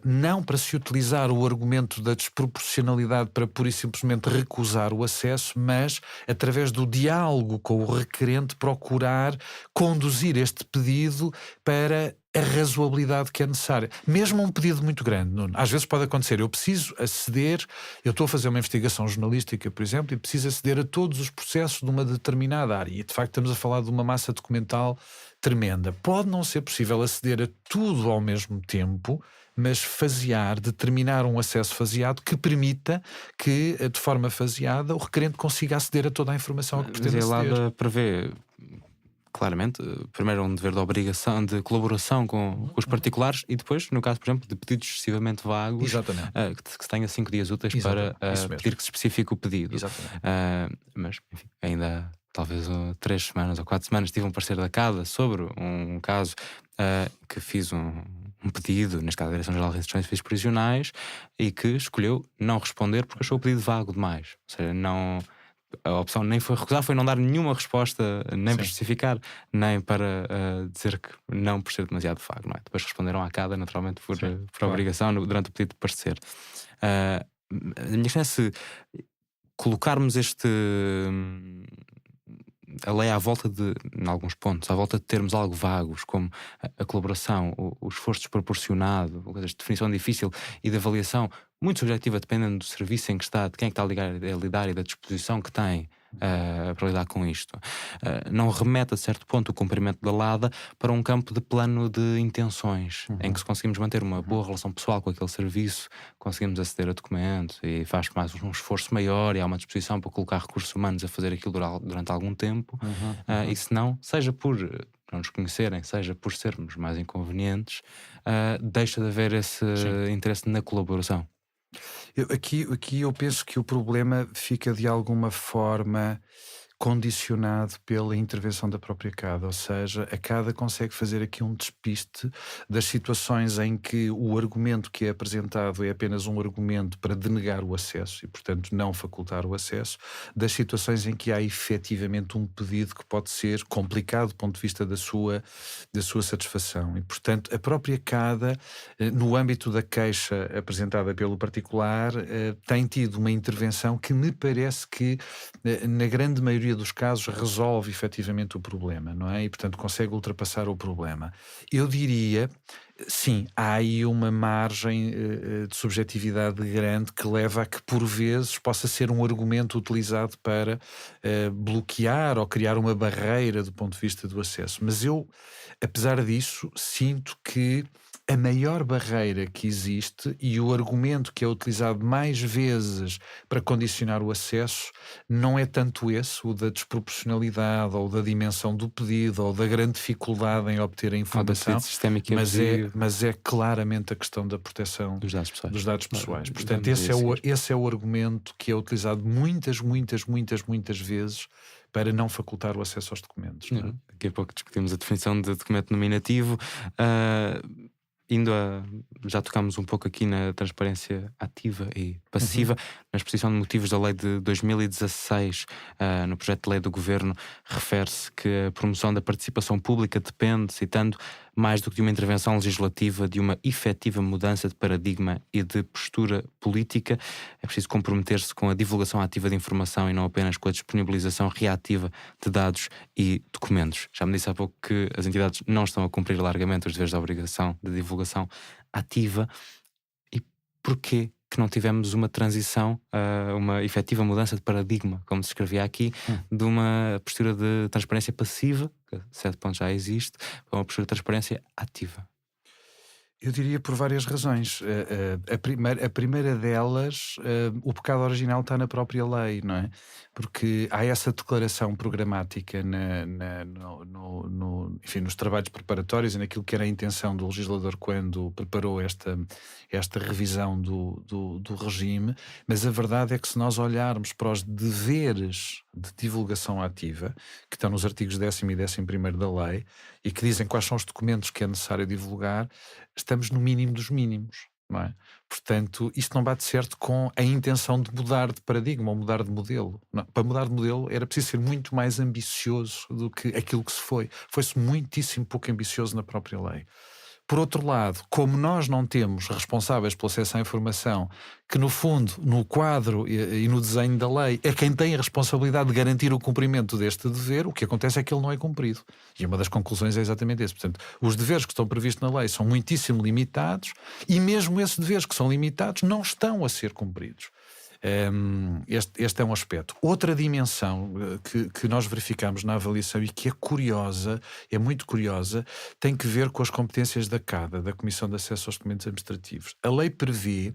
Não para se utilizar o argumento da desproporcionalidade para pura e simplesmente recusar o acesso, mas através do diálogo com o requerente procurar conduzir este pedido para a razoabilidade que é necessária. Mesmo um pedido muito grande, Nuno, às vezes pode acontecer, eu preciso aceder, eu estou a fazer uma investigação jornalística, por exemplo, e preciso aceder a todos os processos de uma determinada área, e de facto estamos a falar de uma massa documental tremenda. Pode não ser possível aceder a tudo ao mesmo tempo, mas determinar um acesso faseado que permita que, de forma faseada, o requerente consiga aceder a toda a informação a que Mas pretende a aceder. LADA prevê claramente, primeiro um dever de obrigação, de colaboração com os particulares e depois, no caso, por exemplo, de pedidos excessivamente vagos, Exatamente. que se tenha 5 dias úteis Exatamente, para isso mesmo. pedir que se especifique o pedido. Exatamente. Mas, enfim, ainda há talvez 3 semanas ou 4 semanas tive um parecer da CADA sobre um caso que fiz um pedido, neste caso a Direção-Geral de Restrições de Fins Prisionais, e que escolheu não responder porque achou o pedido vago demais. Ou seja, não... A opção nem foi recusar, foi não dar nenhuma resposta, nem para justificar, nem para dizer que não, por ser demasiado vago, não é? Depois responderam à CADA, naturalmente, por Claro. obrigação, durante o pedido de parecer. A minha questão é se colocarmos a lei à volta de, em alguns pontos, à volta de termos algo vagos, como a colaboração, o esforço desproporcionado, de definição difícil e de avaliação muito subjetiva, dependendo do serviço em que está, de quem é que está a lidar e da disposição que tem para lidar com isto. Não remete a certo ponto o cumprimento da LADA para um campo de plano de intenções, em que se conseguimos manter uma boa relação pessoal com aquele serviço, conseguimos aceder a documentos e faz mais um esforço maior e há uma disposição para colocar recursos humanos a fazer aquilo durante algum tempo. E se não, seja por não nos conhecerem, seja por sermos mais inconvenientes, deixa de haver esse interesse na colaboração. Aqui eu penso que o problema fica de alguma forma condicionado pela intervenção da própria CADA, ou seja, a CADA consegue fazer aqui um despiste das situações em que o argumento que é apresentado é apenas um argumento para denegar o acesso e, portanto, não facultar o acesso, das situações em que há efetivamente um pedido que pode ser complicado do ponto de vista da sua satisfação. E, portanto, a própria CADA, no âmbito da queixa apresentada pelo particular, tem tido uma intervenção que me parece que, na grande maioria dos casos, resolve efetivamente o problema, não é? E, portanto, consegue ultrapassar o problema. Eu diria, sim, há aí uma margem de subjetividade grande que leva a que, por vezes, possa ser um argumento utilizado para bloquear ou criar uma barreira do ponto de vista do acesso. Mas eu, apesar disso, sinto que a maior barreira que existe e o argumento que é utilizado mais vezes para condicionar o acesso não é tanto esse, o da desproporcionalidade ou da dimensão do pedido ou da grande dificuldade em obter a informação, Sistémico e mas é claramente a questão da proteção dos dados pessoais. Portanto, esse é o argumento que é utilizado muitas vezes para não facultar o acesso aos documentos. Não é? Daqui a pouco discutimos a definição de documento nominativo. Indo já tocámos um pouco aqui na transparência ativa e passiva. Na exposição de motivos da lei de 2016, no projeto de lei do Governo, refere-se que a promoção da participação pública depende, citando, mais do que de uma intervenção legislativa, de uma efetiva mudança de paradigma e de postura política. É preciso comprometer-se com a divulgação ativa de informação e não apenas com a disponibilização reativa de dados e documentos. Já me disse há pouco que as entidades não estão a cumprir largamente os deveres da obrigação de divulgação ativa. E porquê que não tivemos uma transição, uma efetiva mudança de paradigma, como se escrevia aqui, de uma postura de transparência passiva, que a certo ponto já existe, para uma postura de transparência ativa? Eu diria por várias razões. A primeira delas, o pecado original está na própria lei, não é? Porque há essa declaração programática enfim, nos trabalhos preparatórios e naquilo que era a intenção do legislador quando preparou esta revisão do regime, mas a verdade é que se nós olharmos para os deveres de divulgação ativa, que estão nos artigos 10º e 11º da lei, e que dizem quais são os documentos que é necessário divulgar, estamos no mínimo dos mínimos, não é? Portanto, isto não bate certo com a intenção de mudar de paradigma ou mudar de modelo. Não, para mudar de modelo era preciso ser muito mais ambicioso do que aquilo que se foi. Foi-se muitíssimo pouco ambicioso na própria lei. Por outro lado, como nós não temos responsáveis pelo acesso à informação, que no fundo, no quadro e no desenho da lei, é quem tem a responsabilidade de garantir o cumprimento deste dever, o que acontece é que ele não é cumprido. E uma das conclusões é exatamente esse. Portanto, os deveres que estão previstos na lei são muitíssimo limitados e mesmo esses deveres que são limitados não estão a ser cumpridos. Este é um aspecto. Outra dimensão que nós verificamos na avaliação e que é curiosa, é muito curiosa, tem que ver com as competências da CADA, da Comissão de Acesso aos Documentos Administrativos. A lei prevê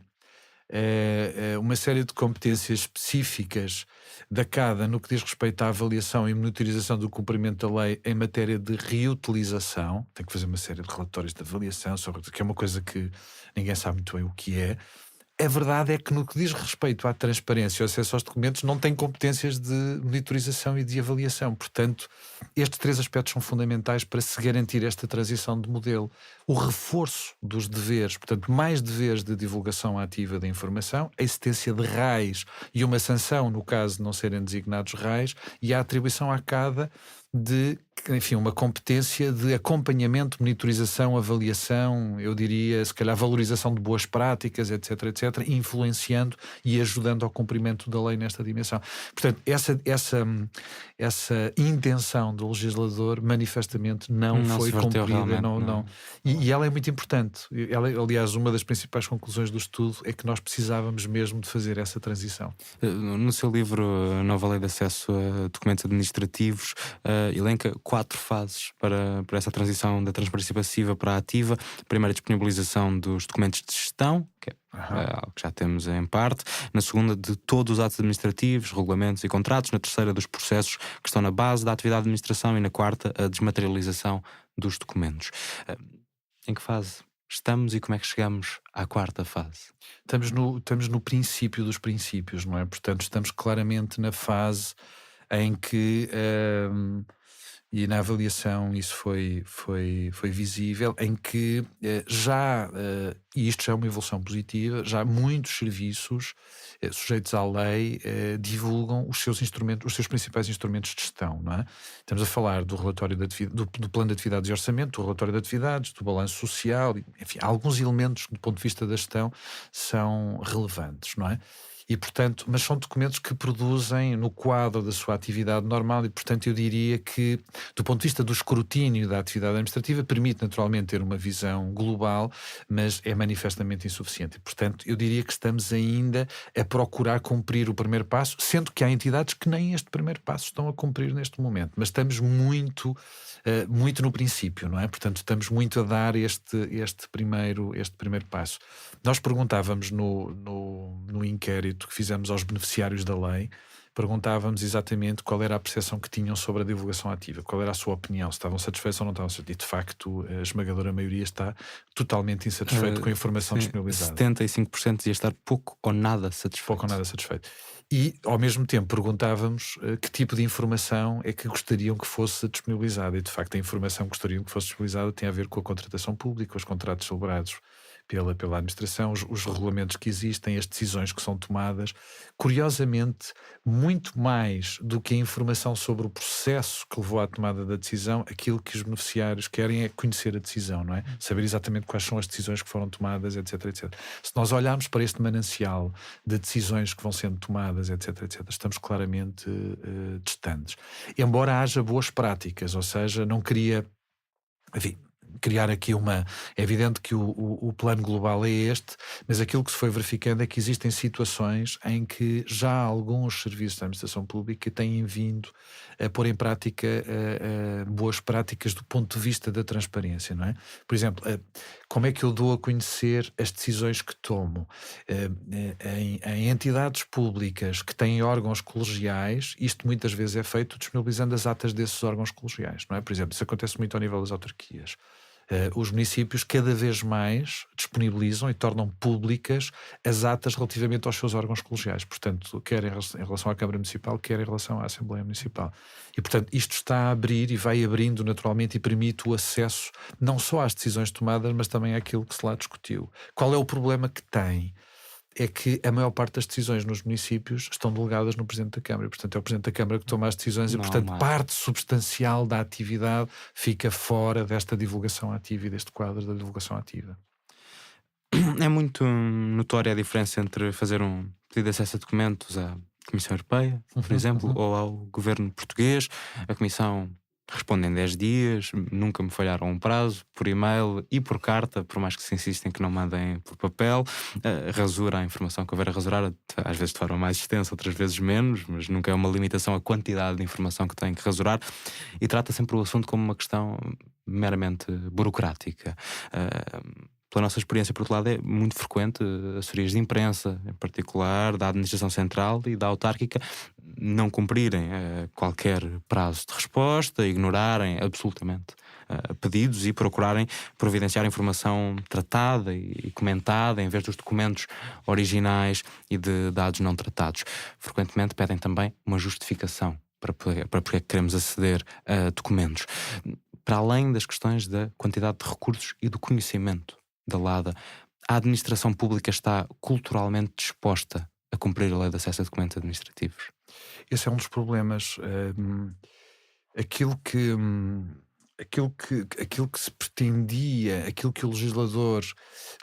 uma série de competências específicas da CADA no que diz respeito à avaliação e monitorização do cumprimento da lei em matéria de reutilização. Tem que fazer uma série de relatórios de avaliação, que é uma coisa que ninguém sabe muito bem o que é. A verdade é que no que diz respeito à transparência e ao acesso aos documentos não tem competências de monitorização e de avaliação. Portanto, estes três aspectos são fundamentais para se garantir esta transição de modelo. O reforço dos deveres, portanto, mais deveres de divulgação ativa da informação, a existência de RAIs e uma sanção no caso de não serem designados RAIs e a atribuição à CADA de, enfim, uma competência de acompanhamento, monitorização, avaliação, eu diria, se calhar valorização de boas práticas, etc, etc, influenciando e ajudando ao cumprimento da lei nesta dimensão. Portanto, essa intenção do legislador manifestamente não foi cumprida. Não. E ela é muito importante. Aliás, uma das principais conclusões do estudo é que nós precisávamos mesmo de fazer essa transição. No seu livro Nova Lei de Acesso a Documentos Administrativos, elenca 4 fases para essa transição da transparência passiva para a ativa. A primeira, a disponibilização dos documentos de gestão, que é algo que já temos em parte. Na segunda, de todos os atos administrativos, regulamentos e contratos. Na terceira, dos processos que estão na base da atividade de administração. E na quarta, a desmaterialização dos documentos. Em que fase estamos e como é que chegamos à quarta fase? Estamos no princípio dos princípios, não é? Portanto, estamos claramente na fase em que, e na avaliação isso foi visível, em que e isto já é uma evolução positiva, já muitos serviços sujeitos à lei divulgam os seus principais instrumentos de gestão, não é? Estamos a falar do relatório do plano de atividades e orçamento, do relatório de atividades, do balanço social, enfim, alguns elementos do ponto de vista da gestão são relevantes, não é? E, portanto, mas são documentos que produzem no quadro da sua atividade normal e, portanto, eu diria que, do ponto de vista do escrutínio da atividade administrativa, permite naturalmente ter uma visão global, mas é manifestamente insuficiente. E, portanto, eu diria que estamos ainda a procurar cumprir o primeiro passo, sendo que há entidades que nem este primeiro passo estão a cumprir neste momento, mas estamos muito no princípio, não é? Portanto, estamos muito a dar este primeiro passo. Nós perguntávamos no inquérito que fizemos aos beneficiários da lei, perguntávamos exatamente qual era a percepção que tinham sobre a divulgação ativa, qual era a sua opinião, se estavam satisfeitos ou não estavam satisfeitos. E, de facto, a esmagadora maioria está totalmente insatisfeito com a informação disponibilizada. 75% dizia estar pouco ou nada satisfeito. Pouco ou nada satisfeito. E, ao mesmo tempo, perguntávamos que tipo de informação é que gostariam que fosse disponibilizada. E, de facto, a informação que gostariam que fosse disponibilizada tem a ver com a contratação pública, os contratos celebrados pela administração, os regulamentos que existem, as decisões que são tomadas. Curiosamente, muito mais do que a informação sobre o processo que levou à tomada da decisão, aquilo que os beneficiários querem é conhecer a decisão, não é? Saber exatamente quais são as decisões que foram tomadas, etc, etc. Se nós olharmos para este manancial de decisões que vão sendo tomadas, etc, etc, estamos claramente distantes. Embora haja boas práticas, ou seja, não queria, enfim, criar aqui É evidente que o plano global é este, mas aquilo que se foi verificando é que existem situações em que já alguns serviços da administração pública têm vindo a pôr em prática boas práticas do ponto de vista da transparência, não é? Por exemplo, como é que eu dou a conhecer as decisões que tomo? Em entidades públicas que têm órgãos colegiais, isto muitas vezes é feito disponibilizando as atas desses órgãos colegiais, não é? Por exemplo, isso acontece muito ao nível das autarquias. Os municípios cada vez mais disponibilizam e tornam públicas as atas relativamente aos seus órgãos colegiais, portanto, quer em relação à Câmara Municipal, quer em relação à Assembleia Municipal. E, portanto, isto está a abrir e vai abrindo naturalmente e permite o acesso não só às decisões tomadas, mas também àquilo que se lá discutiu. Qual é o problema que tem? É que a maior parte das decisões nos municípios estão delegadas no Presidente da Câmara. E, portanto, é o Presidente da Câmara que toma as decisões e, portanto, parte substancial da atividade fica fora desta divulgação ativa e deste quadro da divulgação ativa. É muito notória a diferença entre fazer um pedido de acesso a documentos à Comissão Europeia, por exemplo, ou ao governo português. A Comissão responde em 10 dias, nunca me falharam um prazo, por e-mail e por carta, por mais que se insistem que não mandem por papel. Rasura a informação que houver a rasurar, às vezes de forma mais extensa, outras vezes menos, mas nunca é uma limitação a quantidade de informação que tem que rasurar, e trata sempre o assunto como uma questão meramente burocrática. Pela nossa experiência, por outro lado, é muito frequente assessorias de imprensa, em particular da administração central e da autárquica, não cumprirem qualquer prazo de resposta, ignorarem absolutamente pedidos e procurarem providenciar informação tratada e comentada em vez dos documentos originais e de dados não tratados. Frequentemente pedem também uma justificação para porque é que queremos aceder a documentos. Para além das questões da quantidade de recursos e do conhecimento da LADA, a administração pública está culturalmente disposta a cumprir a lei de acesso a documentos administrativos? Esse é um dos problemas. Aquilo que se pretendia, aquilo que o legislador,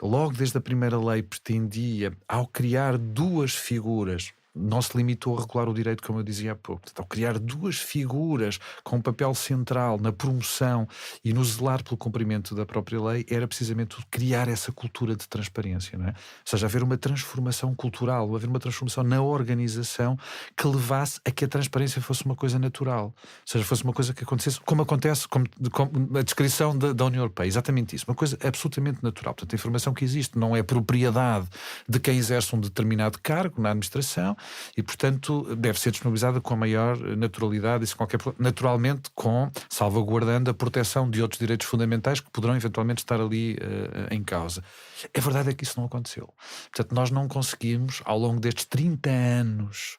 logo desde a primeira lei, pretendia, ao criar duas figuras, não se limitou a regular o direito, como eu dizia há pouco. Portanto, ao criar duas figuras com um papel central na promoção e no zelar pelo cumprimento da própria lei, era precisamente criar essa cultura de transparência, não é? Ou seja, haver uma transformação cultural, haver uma transformação na organização que levasse a que a transparência fosse uma coisa natural. Ou seja, fosse uma coisa que acontecesse, como acontece, como a descrição da União Europeia, exatamente isso, uma coisa absolutamente natural. Portanto, a informação que existe não é propriedade de quem exerce um determinado cargo na administração, e, portanto, deve ser disponibilizada com a maior naturalidade e naturalmente salvaguardando a proteção de outros direitos fundamentais que poderão eventualmente estar ali em causa. A verdade é que isso não aconteceu. Portanto, nós não conseguimos, ao longo destes 30 anos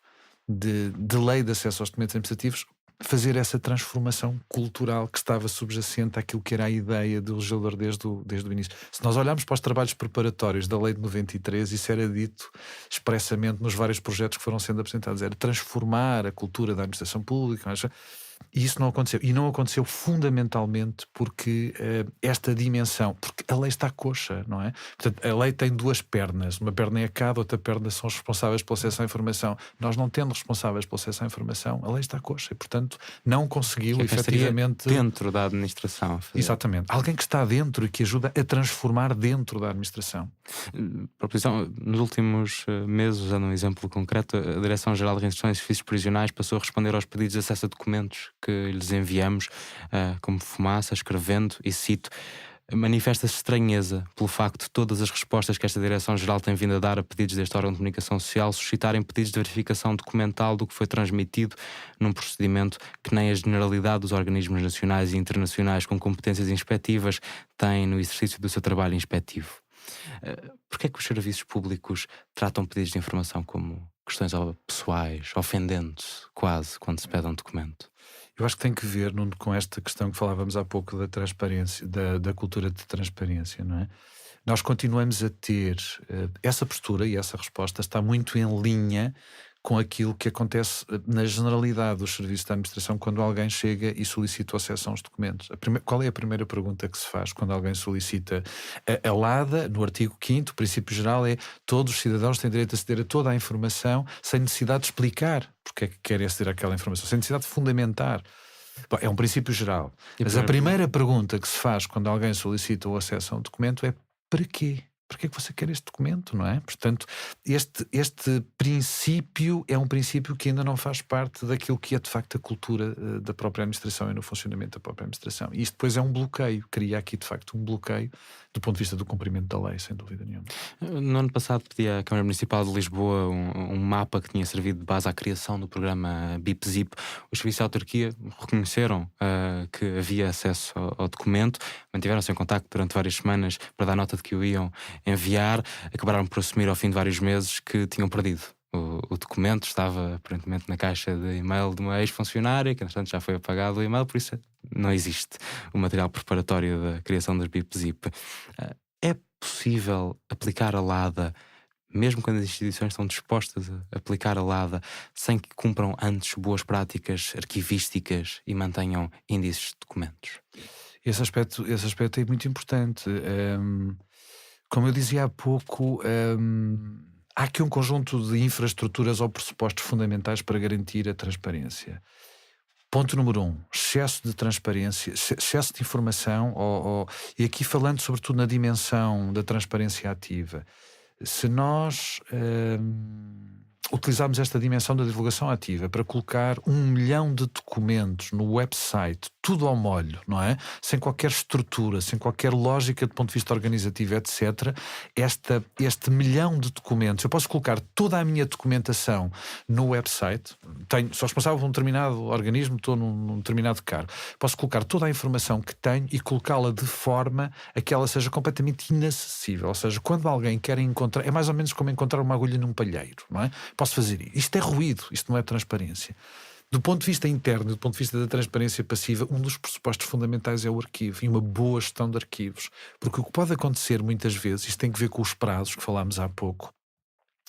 de lei de acesso aos documentos administrativos, fazer essa transformação cultural que estava subjacente àquilo que era a ideia do legislador desde o início. Se nós olharmos para os trabalhos preparatórios da lei de 93, isso era dito expressamente nos vários projetos que foram sendo apresentados, era transformar a cultura da administração pública, e isso não aconteceu. E não aconteceu fundamentalmente porque esta dimensão, porque a lei está coxa, não é? Portanto, a lei tem duas pernas. Uma perna é a CAD, outra perna são os responsáveis pelo acesso à informação. Nós não tendo responsáveis pelo acesso à informação, a lei está coxa e, portanto, não conseguiu efetivamente... dentro da administração. Exatamente. Alguém que está dentro e que ajuda a transformar dentro da administração. Proposição, nos últimos meses, usando um exemplo concreto, a Direção-Geral de Reinserção e Serviços Prisionais passou a responder aos pedidos de acesso a documentos que lhes enviamos como fumaça, escrevendo, e cito: manifesta-se estranheza pelo facto de todas as respostas que esta Direção-Geral tem vindo a dar a pedidos deste órgão de comunicação social suscitarem pedidos de verificação documental do que foi transmitido num procedimento que nem a generalidade dos organismos nacionais e internacionais com competências inspectivas têm no exercício do seu trabalho inspectivo. Porquê é que os serviços públicos tratam pedidos de informação como questões pessoais, ofendendo-se quase quando se pede um documento? Eu acho que tem que ver, Nuno, com esta questão que falávamos há pouco da transparência, da cultura de transparência, não é? nós continuamos a ter essa postura, e essa resposta está muito em linha com aquilo que acontece na generalidade dos serviços da administração quando alguém chega e solicita o acesso aos documentos. Qual é a primeira pergunta que se faz quando alguém solicita a LADA? No artigo 5º, o princípio geral é: todos os cidadãos têm direito a aceder a toda a informação sem necessidade de explicar porque é que querem aceder àquela informação, sem necessidade de fundamentar. Bom, é um princípio geral. Mas a primeira pergunta que se faz quando alguém solicita o acesso a um documento é: para quê? Para que é que você quer este documento, não é? Portanto, este princípio é um princípio que ainda não faz parte daquilo que é de facto a cultura da própria administração e no funcionamento da própria administração. E isto depois é um bloqueio, cria aqui de facto um bloqueio do ponto de vista do cumprimento da lei, sem dúvida nenhuma. No ano passado pedi à Câmara Municipal de Lisboa um mapa que tinha servido de base à criação do programa BIP-ZIP. Os serviços de autarquia reconheceram que havia acesso ao documento, mantiveram-se em contacto durante várias semanas para dar nota de que o iam enviar, acabaram por assumir ao fim de vários meses que tinham perdido. O documento estava aparentemente na caixa de e-mail de uma ex-funcionária, que entretanto já foi apagado o e-mail, por isso não existe o material preparatório da criação das BIP-ZIP. É possível aplicar a LADA, mesmo quando as instituições estão dispostas a aplicar a LADA, sem que cumpram antes boas práticas arquivísticas e mantenham índices de documentos? Esse aspecto é muito importante. Como eu dizia há pouco, há aqui um conjunto de infraestruturas ou pressupostos fundamentais para garantir a transparência. Ponto número 1, excesso de transparência, excesso de informação, e aqui falando sobretudo na dimensão da transparência ativa. Se nós utilizarmos esta dimensão da divulgação ativa para colocar 1 milhão de documentos no website, tudo ao molho, não é? Sem qualquer estrutura, sem qualquer lógica do ponto de vista organizativo, etc. Este 1 milhão de documentos, eu posso colocar toda a minha documentação no website, sou responsável por um determinado organismo, estou num determinado cargo, posso colocar toda a informação que tenho e colocá-la de forma a que ela seja completamente inacessível. Ou seja, quando alguém quer encontrar, é mais ou menos como encontrar uma agulha num palheiro, não é? Posso fazer isso. Isto é ruído, isto não é transparência. Do ponto de vista interno, do ponto de vista da transparência passiva, um dos pressupostos fundamentais é o arquivo e uma boa gestão de arquivos. Porque o que pode acontecer muitas vezes, isto tem que ver com os prazos que falámos há pouco,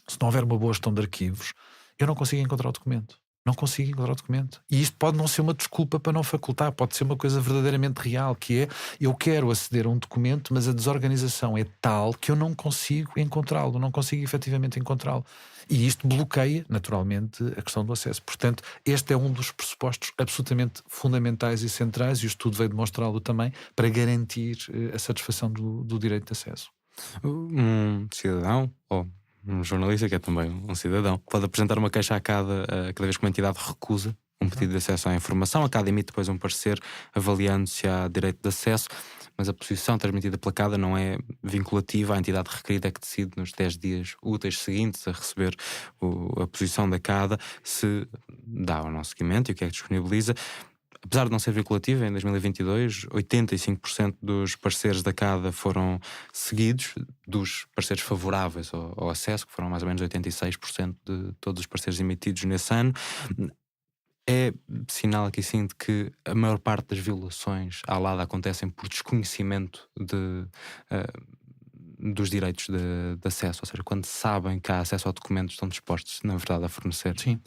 se não houver uma boa gestão de arquivos, eu não consigo encontrar o documento. Não consigo encontrar o documento. E isto pode não ser uma desculpa para não facultar, pode ser uma coisa verdadeiramente real, que é: eu quero aceder a um documento, mas a desorganização é tal que eu não consigo encontrá-lo, não consigo efetivamente encontrá-lo. E isto bloqueia, naturalmente, a questão do acesso. Portanto, este é um dos pressupostos absolutamente fundamentais e centrais, e o estudo veio demonstrá-lo também, para garantir a satisfação do direito de acesso. Um cidadão, ou um jornalista, que é também um cidadão, pode apresentar uma queixa cada vez que uma entidade recusa um pedido de acesso à informação. A CADA emite depois um parecer avaliando se há direito de acesso, mas a posição transmitida pela CADA não é vinculativa. A entidade requerida é que decide nos 10 dias úteis seguintes a receber a posição da CADA se dá ou não seguimento e o que é que disponibiliza. Apesar de não ser vinculativa, em 2022, 85% dos pareceres da CADA foram seguidos, dos pareceres favoráveis ao acesso, que foram mais ou menos 86% de todos os pareceres emitidos nesse ano. É sinal aqui sim de que a maior parte das violações à LADA acontecem por desconhecimento dos direitos de acesso, ou seja, quando sabem que há acesso ao documento, estão dispostos, na verdade, a fornecer. Sim.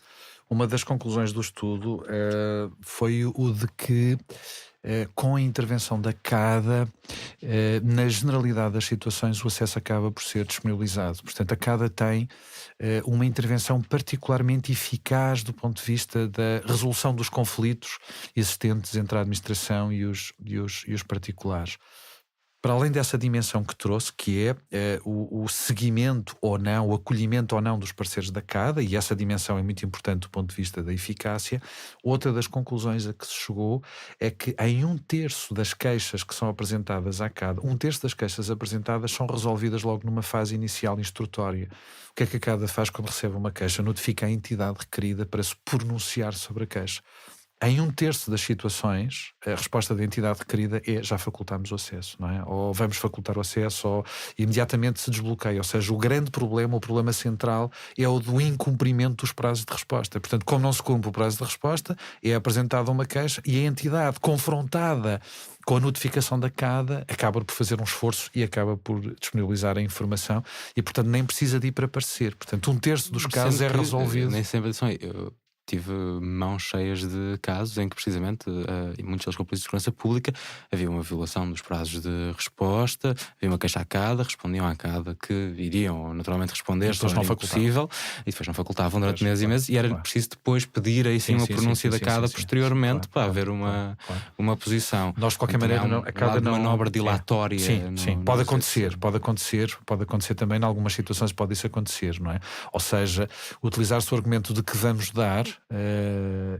Uma das conclusões do estudo foi o de que, com a intervenção da CADA, na generalidade das situações, o acesso acaba por ser disponibilizado. Portanto, a CADA tem uma intervenção particularmente eficaz do ponto de vista da resolução dos conflitos existentes entre a administração e os particulares. Para além dessa dimensão que trouxe, que é o seguimento ou não, o acolhimento ou não dos pareceres da CADA, e essa dimensão é muito importante do ponto de vista da eficácia, outra das conclusões a que se chegou é que em 1/3 das queixas que são apresentadas à CADA, 1/3 das queixas apresentadas são resolvidas logo numa fase inicial instrutória. O que é que a CADA faz quando recebe uma queixa? Notifica a entidade requerida para se pronunciar sobre a queixa. Em 1/3 das situações, a resposta da entidade requerida é já facultamos o acesso, não é? Ou vamos facultar o acesso, ou imediatamente se desbloqueia. Ou seja, o grande problema, o problema central, é o do incumprimento dos prazos de resposta. Portanto, como não se cumpre o prazo de resposta, é apresentada uma queixa e a entidade, confrontada com a notificação da CADA, acaba por fazer um esforço e acaba por disponibilizar a informação e, portanto, nem precisa de ir para parecer. Portanto, 1/3 dos casos é resolvido. Nem sempre eu tive mãos cheias de casos em que precisamente, e muitos deles com a Polícia de Segurança Pública, havia uma violação dos prazos de resposta, havia uma queixa à CADA, respondiam à CADA que iriam naturalmente responder, depois só não era impossível, e depois não facultavam durante meses e meses, e era preciso depois pedir aí sim uma pronúncia da CADA posteriormente para haver uma posição. Nós, de qualquer maneira, a CADA não manobra dilatória. Sim, pode acontecer, pode acontecer também, em algumas situações pode isso acontecer, não é? Ou seja, utilizar-se o argumento de que vamos dar,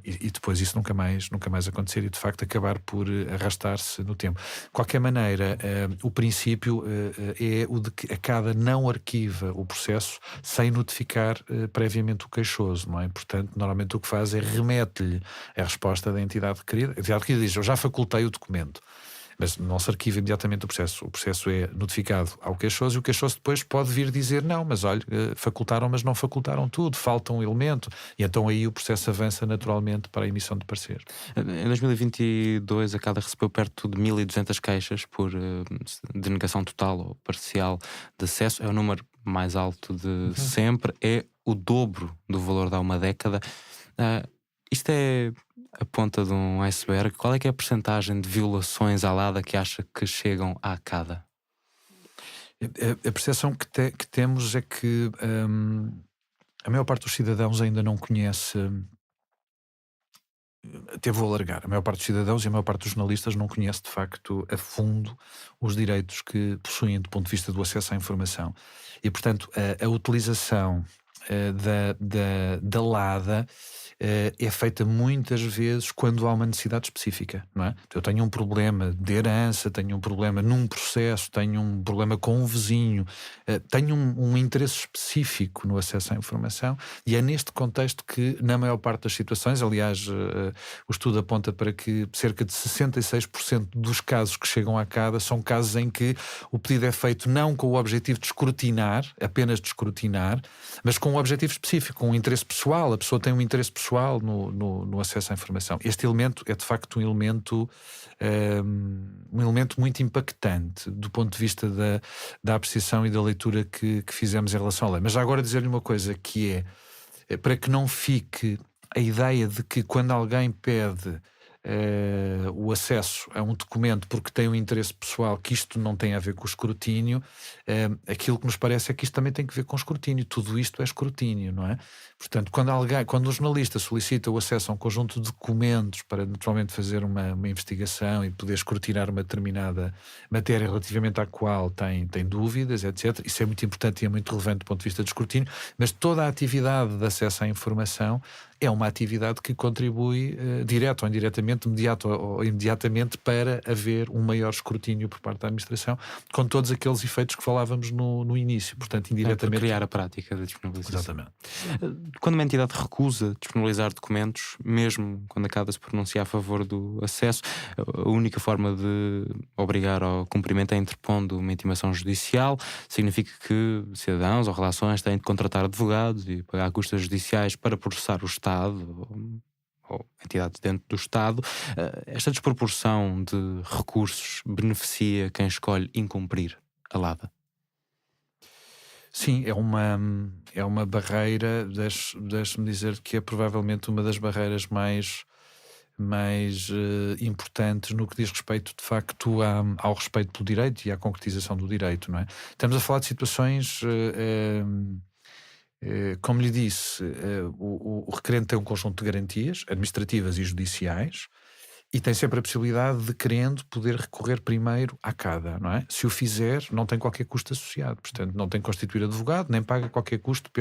e depois isso nunca mais acontecer e de facto acabar por arrastar-se no tempo. De qualquer maneira, o princípio é o de que a CADA não arquiva o processo sem notificar previamente o queixoso, não é? Portanto, normalmente o que faz é remete-lhe a resposta da entidade requerida. A entidade requerida diz: eu já facultei o documento. Mas não se arquiva imediatamente o processo. O processo é notificado ao queixoso e o queixoso depois pode vir dizer: não, mas olha, facultaram, mas não facultaram tudo, falta um elemento. E então aí o processo avança naturalmente para a emissão de parecer. Em 2022 a CADA recebeu perto de 1.200 queixas por denegação total ou parcial de acesso. É o número mais alto de sempre. É o dobro do valor de há uma década. Isto é a ponta de um iceberg. Qual é que é a percentagem de violações à LADA que acha que chegam à CADA? A percepção que temos é que a maior parte dos cidadãos ainda não conhece. Até vou alargar. A maior parte dos cidadãos e a maior parte dos jornalistas não conhece de facto a fundo os direitos que possuem do ponto de vista do acesso à informação. E, portanto, a utilização da LADA é feita muitas vezes quando há uma necessidade específica, não é? Eu tenho um problema de herança, tenho um problema num processo, tenho um problema com um vizinho, tenho um interesse específico no acesso à informação e é neste contexto que, na maior parte das situações, aliás, o estudo aponta para que cerca de 66% dos casos que chegam à CADA são casos em que o pedido é feito não com o objetivo de escrutinar, apenas de escrutinar, mas com um objetivo específico, com um interesse pessoal. A pessoa tem um interesse pessoal no acesso à informação. Este elemento é de facto um elemento muito impactante do ponto de vista da apreciação e da leitura que fizemos em relação à lei. Mas já agora dizer-lhe uma coisa que é para que não fique a ideia de que quando alguém pede o acesso a um documento porque tem um interesse pessoal, que isto não tem a ver com o escrutínio, aquilo que nos parece é que isto também tem que ver com o escrutínio. Tudo isto é escrutínio, não é? Portanto, quando o jornalista solicita o acesso a um conjunto de documentos para naturalmente fazer uma investigação e poder escrutinar uma determinada matéria relativamente à qual tem dúvidas, etc., isso é muito importante e é muito relevante do ponto de vista do escrutínio, mas toda a atividade de acesso à informação é uma atividade que contribui direto ou indiretamente, imediato ou imediatamente, para haver um maior escrutínio por parte da administração, com todos aqueles efeitos que falávamos no início. Portanto, indiretamente. Para criar a prática da disponibilização. Exatamente. Quando uma entidade recusa disponibilizar documentos, mesmo quando a CADA se pronuncia a favor do acesso, a única forma de obrigar ao cumprimento é interpondo uma intimação judicial. Significa que cidadãos ou relações têm de contratar advogados e pagar custas judiciais para processar o Estado ou entidades dentro do Estado. Esta desproporção de recursos beneficia quem escolhe incumprir a LADA? Sim, é uma barreira, deixe-me dizer que é provavelmente uma das barreiras mais importantes no que diz respeito, de facto, ao respeito pelo direito e à concretização do direito, não é? Estamos a falar de situações, como lhe disse, o requerente tem um conjunto de garantias administrativas e judiciais e tem sempre a possibilidade de, querendo, poder recorrer primeiro à CADA, não é? Se o fizer, não tem qualquer custo associado, portanto não tem que constituir advogado, nem paga qualquer custo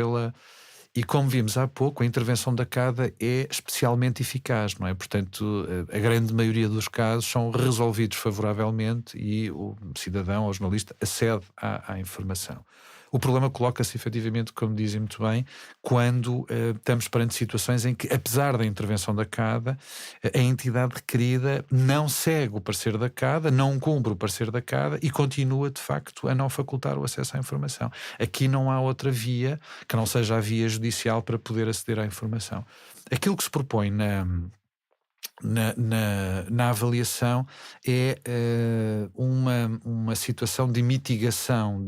E como vimos há pouco, a intervenção da CADA é especialmente eficaz, não é? Portanto, a grande maioria dos casos são resolvidos favoravelmente e o cidadão ou jornalista acede à informação. O problema coloca-se efetivamente, como dizem muito bem, quando estamos perante situações em que, apesar da intervenção da CADA, a entidade requerida não segue o parecer da CADA, não cumpre o parecer da CADA e continua, de facto, a não facultar o acesso à informação. Aqui não há outra via que não seja a via judicial para poder aceder à informação. Aquilo que se propõe na avaliação é uma situação de mitigação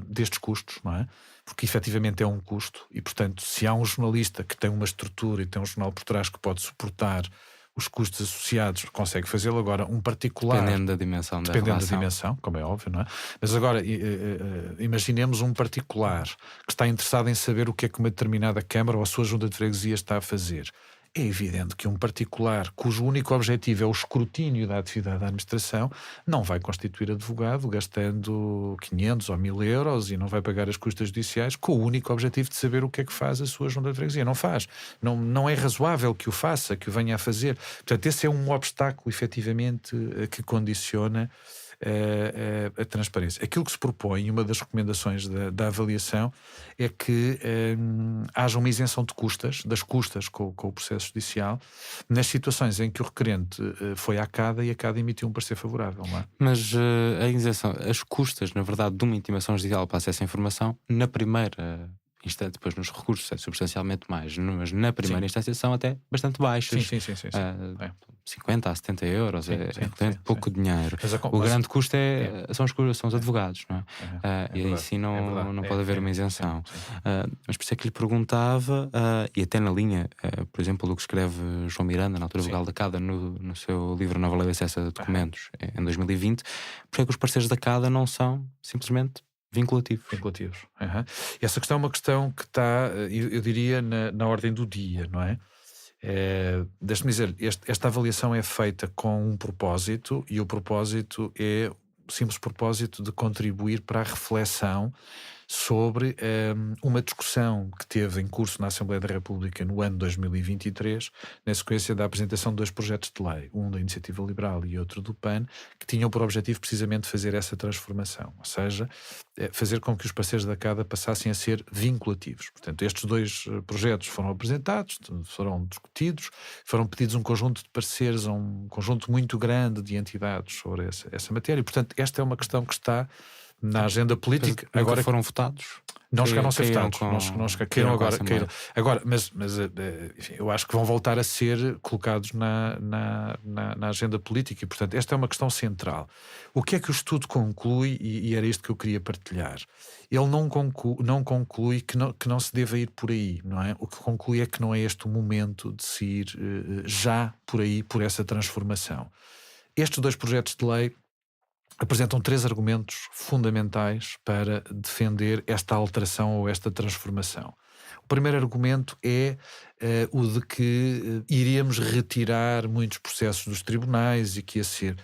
destes custos, não é? Porque efetivamente é um custo e, portanto, se há um jornalista que tem uma estrutura e tem um jornal por trás que pode suportar os custos associados, consegue fazê-lo. Agora, um particular... Dependendo da dimensão da Dependendo da relação. dimensão, como é óbvio, não é? Mas agora, imaginemos um particular que está interessado em saber o que é que uma determinada Câmara ou a sua junta de freguesia está a fazer. É evidente que um particular cujo único objetivo é o escrutínio da atividade da administração não vai constituir advogado gastando 500 ou 1000 euros e não vai pagar as custas judiciais com o único objetivo de saber o que é que faz a sua junta de freguesia. Não faz. Não é razoável que o faça, que o venha a fazer. Portanto, esse é um obstáculo, efetivamente, que condiciona a transparência. Aquilo que se propõe, uma das recomendações da avaliação, é que haja uma isenção de custas, das custas com o processo judicial, nas situações em que o requerente foi à CADA e a CADA emitiu um parecer favorável, não é? Mas a isenção, as custas, na verdade, de uma intimação judicial para acesso à informação, na primeira instância, depois nos recursos é substancialmente mais, mas na primeira instância são até bastante baixas. Sim. 50 a 70 euros, é pouco dinheiro. Mas o grande custo são os advogados, não é? E aí sim não pode haver uma isenção. Mas por isso é que lhe perguntava, e até na linha, por exemplo, do que escreve João Miranda, na altura vogal da CADA, no seu livro Nova Lei de Acesso a Documentos, em 2020, porque é que os parceiros da CADA não são simplesmente vinculativos. E essa questão é uma questão que está, eu diria, na ordem do dia, não é? Deixa-me dizer, esta avaliação é feita com um propósito, e o propósito é o simples propósito de contribuir para a reflexão sobre uma discussão que teve em curso na Assembleia da República no ano 2023, na sequência da apresentação de 2 projetos de lei, um da Iniciativa Liberal e outro do PAN, que tinham por objetivo precisamente fazer essa transformação, ou seja, fazer com que os parceiros da CADA passassem a ser vinculativos. Portanto, estes 2 projetos foram apresentados, foram discutidos, foram pedidos um conjunto de parceiros a um conjunto muito grande de entidades sobre essa matéria, e, portanto, esta é uma questão que está na agenda política. Agora foram votados? Não chegaram a ser votados. Não chegaram agora. Agora, mas enfim, eu acho que vão voltar a ser colocados na agenda política e, portanto, esta é uma questão central. O que é que o estudo conclui, e era isto que eu queria partilhar? Ele não conclui que não se deva ir por aí, não é? O que conclui é que não é este o momento de se ir já por aí, por essa transformação. Estes 2 projetos de lei apresentam 3 argumentos fundamentais para defender esta alteração ou esta transformação. O primeiro argumento é o de que iríamos retirar muitos processos dos tribunais e que ia ser...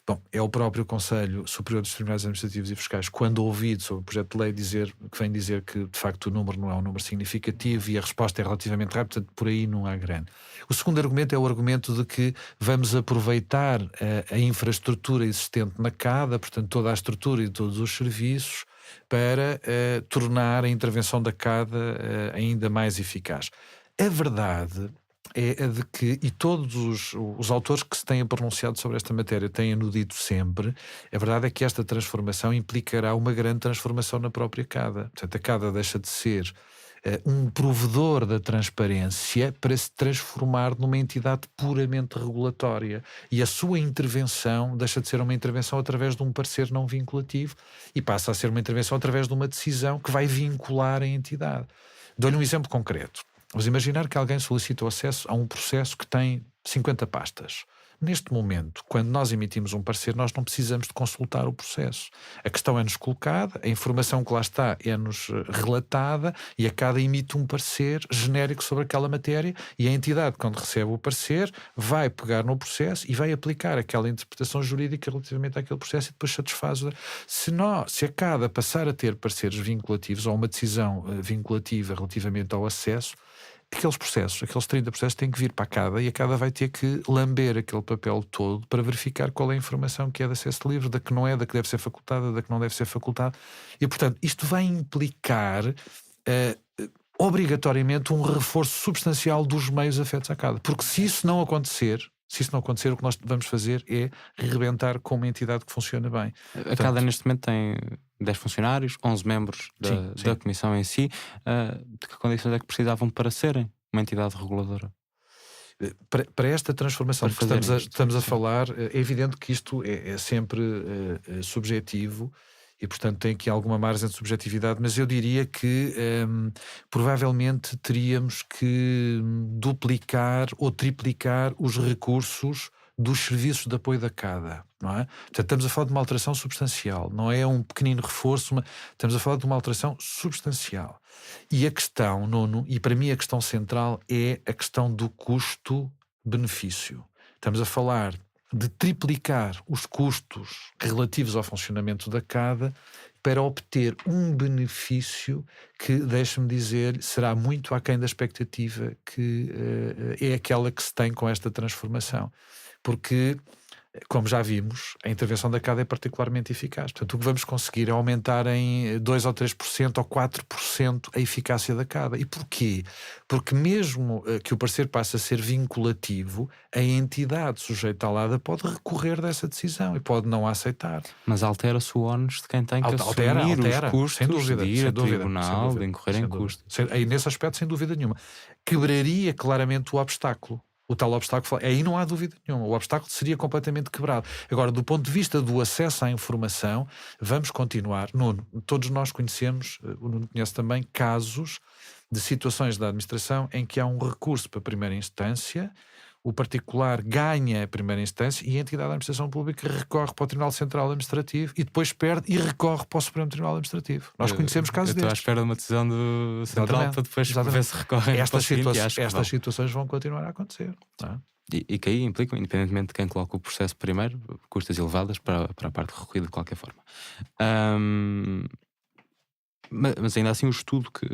Bom, é o próprio Conselho Superior dos Tribunais Administrativos e Fiscais, quando ouvido sobre o projeto de lei, que vem dizer que, de facto, o número não é um número significativo e a resposta é relativamente rápida, portanto, por aí não há grande. O segundo argumento é o argumento de que vamos aproveitar a infraestrutura existente na CADA, portanto, toda a estrutura e todos os serviços, para tornar a intervenção da CADA ainda mais eficaz. A verdade é a de que, e todos os autores que se têm pronunciado sobre esta matéria têm-no dito sempre, a verdade é que esta transformação implicará uma grande transformação na própria CADA. Portanto, a CADA deixa de ser um provedor da transparência para se transformar numa entidade puramente regulatória. E a sua intervenção deixa de ser uma intervenção através de um parecer não vinculativo e passa a ser uma intervenção através de uma decisão que vai vincular a entidade. Dou-lhe um exemplo concreto. Vamos imaginar que alguém solicita o acesso a um processo que tem 50 pastas. neste momento, quando nós emitimos um parecer, nós não precisamos de consultar o processo. A questão é-nos colocada, a informação que lá está é-nos relatada e a CADA emite um parecer genérico sobre aquela matéria e a entidade, quando recebe o parecer, vai pegar no processo e vai aplicar aquela interpretação jurídica relativamente àquele processo e depois satisfaz. Se a CADA passar a ter pareceres vinculativos ou uma decisão vinculativa relativamente ao acesso, aqueles processos, aqueles 30 processos têm que vir para a CADA e a CADA vai ter que lamber aquele papel todo para verificar qual é a informação que é de acesso livre, da que não é, da que deve ser facultada, da que não deve ser facultada. E, portanto, isto vai implicar obrigatoriamente um reforço substancial dos meios afetos à CADA. Porque se isso não acontecer, o que nós vamos fazer é rebentar com uma entidade que funciona bem. A CADA neste momento tem 10 funcionários, 11 membros da comissão em si. De que condições é que precisavam para serem uma entidade reguladora? Para esta transformação que estamos a falar, é evidente que isto é sempre subjetivo e, portanto, tem aqui alguma margem de subjetividade, mas eu diria que provavelmente teríamos que duplicar ou triplicar os recursos dos serviços de apoio da CADA, não é? Portanto, estamos a falar de uma alteração substancial, não é um pequenino reforço, estamos a falar de uma alteração substancial. E a questão, Nuno, e para mim a questão central é a questão do custo-benefício. Estamos a falar de triplicar os custos relativos ao funcionamento da CADA para obter um benefício que, deixe-me dizer, será muito aquém da expectativa que é aquela que se tem com esta transformação. Porque, como já vimos, a intervenção da CADA é particularmente eficaz. Portanto, o que vamos conseguir é aumentar em 2 ou 3% ou 4% a eficácia da CADA. E porquê? Porque mesmo que o parecer passe a ser vinculativo, a entidade sujeita à LADA pode recorrer dessa decisão e pode não a aceitar. Mas altera-se o ónus de quem tem que assumir os custos sem dúvida, de ir sem a dúvida, tribunal, sem de incorrer em custos. Aí, nesse aspecto, sem dúvida nenhuma. Quebraria claramente o obstáculo. O tal obstáculo, aí não há dúvida nenhuma, o obstáculo seria completamente quebrado. Agora, do ponto de vista do acesso à informação, vamos continuar. Nuno, todos nós conhecemos, o Nuno conhece também, casos de situações da administração em que há um recurso para a primeira instância, o particular ganha a primeira instância e a entidade da administração pública recorre para o Tribunal Central Administrativo e depois perde e recorre para o Supremo Tribunal Administrativo. Nós conhecemos casos destes. Estou à espera de uma decisão do Central para depois ver se recorrem. Estas situações vão continuar a acontecer. Não é? E que aí implicam, independentemente de quem coloca o processo primeiro, custas elevadas para a parte recorrida de qualquer forma. Mas ainda assim o estudo que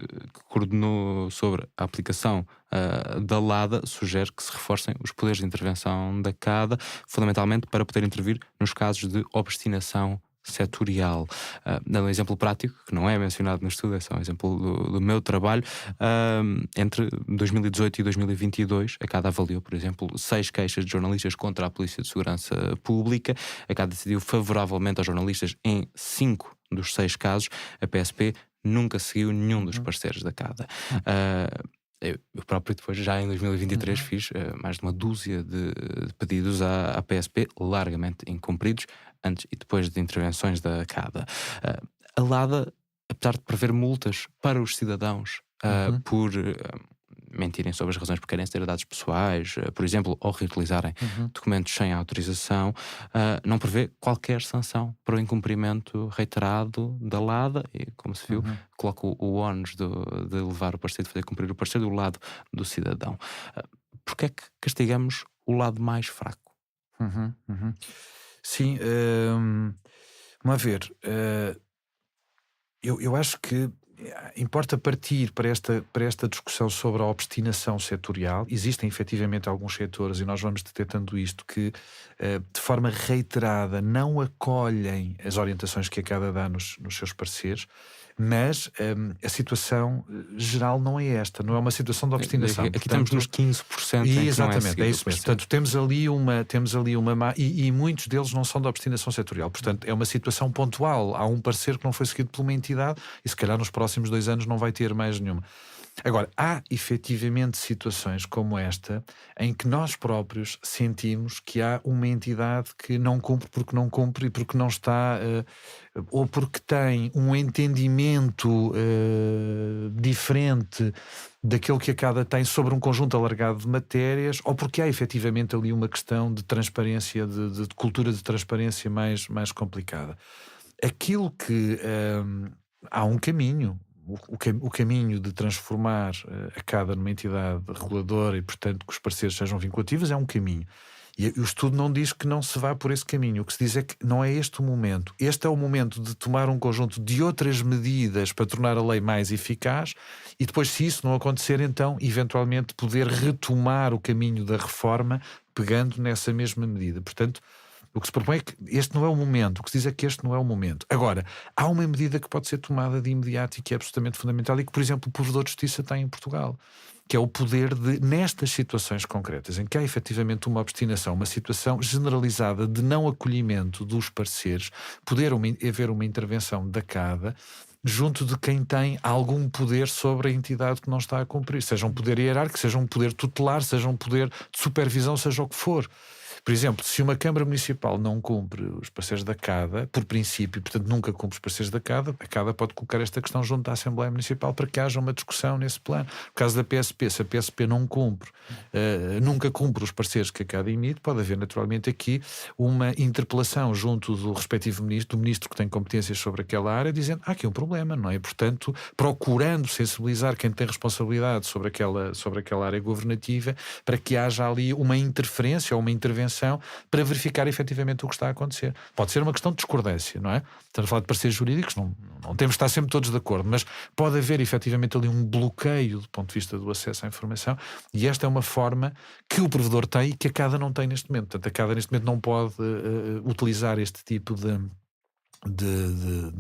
coordenou sobre a aplicação da LADA sugere que se reforcem os poderes de intervenção da CADA, fundamentalmente para poder intervir nos casos de obstinação setorial. Dando um exemplo prático, que não é mencionado no estudo, é só um exemplo do meu trabalho, entre 2018 e 2022, a CADA avaliou, por exemplo, 6 queixas de jornalistas contra a Polícia de Segurança Pública. A CADA decidiu favoravelmente aos jornalistas em 5 dos 6 casos. A PSP nunca seguiu nenhum dos parceiros da CADA. Eu próprio depois, já em 2023, fiz mais de uma dúzia de pedidos à PSP, largamente incumpridos, antes e depois de intervenções da CADA. A LADA, apesar de prever multas para os cidadãos por mentirem sobre as razões por querem ter dados pessoais, por exemplo, ou reutilizarem documentos sem autorização, não prevê qualquer sanção para o incumprimento reiterado da LADA e, como se viu, coloca o ónus de levar o parecer, de fazer cumprir o parecer do lado do cidadão. Porquê é que castigamos o lado mais fraco? Sim, vamos ver. Eu acho que importa partir para esta discussão sobre a obstinação setorial. Existem efetivamente alguns setores, e nós vamos detectando isto, que de forma reiterada não acolhem as orientações que a CADA dá nos seus pareceres, mas a situação geral não é esta, não é uma situação de obstinação. Aqui estamos nos 15%. Exatamente, é isso mesmo. Portanto, temos ali uma e muitos deles não são de obstinação setorial. Portanto, é uma situação pontual. Há um parecer que não foi seguido por uma entidade e se calhar nos próximos 2 anos não vai ter mais nenhuma. Agora, há efetivamente situações como esta em que nós próprios sentimos que há uma entidade que não cumpre e porque não está, ou porque tem um entendimento diferente daquilo que a CADA tem sobre um conjunto alargado de matérias, ou porque há efetivamente ali uma questão de transparência, de cultura de transparência mais complicada. Aquilo que há um caminho. O caminho de transformar a CADA numa entidade reguladora e, portanto, que os pareceres sejam vinculativos é um caminho. E o estudo não diz que não se vá por esse caminho. O que se diz é que não é este o momento. Este é o momento de tomar um conjunto de outras medidas para tornar a lei mais eficaz e depois, se isso não acontecer, então, eventualmente, poder retomar o caminho da reforma pegando nessa mesma medida. Portanto, o que se propõe é que este não é o momento. O que se diz é que este não é o momento. Agora, há uma medida que pode ser tomada de imediato e que é absolutamente fundamental e que, por exemplo, o Provedor de Justiça tem em Portugal, que é o poder de, nestas situações concretas, em que há efetivamente uma obstinação, uma situação generalizada de não acolhimento dos pareceres, poder haver uma intervenção da CADA junto de quem tem algum poder sobre a entidade que não está a cumprir. Seja um poder hierárquico, seja um poder tutelar, seja um poder de supervisão, seja o que for. Por exemplo, se uma Câmara Municipal não cumpre os pareceres da CADA, por princípio, portanto nunca cumpre os pareceres da CADA, a CADA pode colocar esta questão junto à Assembleia Municipal para que haja uma discussão nesse plano. No caso da PSP, se a PSP não cumpre, nunca cumpre os pareceres que a CADA emite, pode haver naturalmente aqui uma interpelação junto do respectivo ministro, do ministro que tem competências sobre aquela área, dizendo há aqui um problema, não é? E, portanto, procurando sensibilizar quem tem responsabilidade sobre aquela área governativa para que haja ali uma interferência ou uma intervenção para verificar efetivamente o que está a acontecer. Pode ser uma questão de discordância, não é? Estamos a falar de pareceres jurídicos, não temos de estar sempre todos de acordo, mas pode haver efetivamente ali um bloqueio do ponto de vista do acesso à informação e esta é uma forma que o provedor tem e que a CADA não tem neste momento. Portanto, a CADA neste momento não pode utilizar este tipo de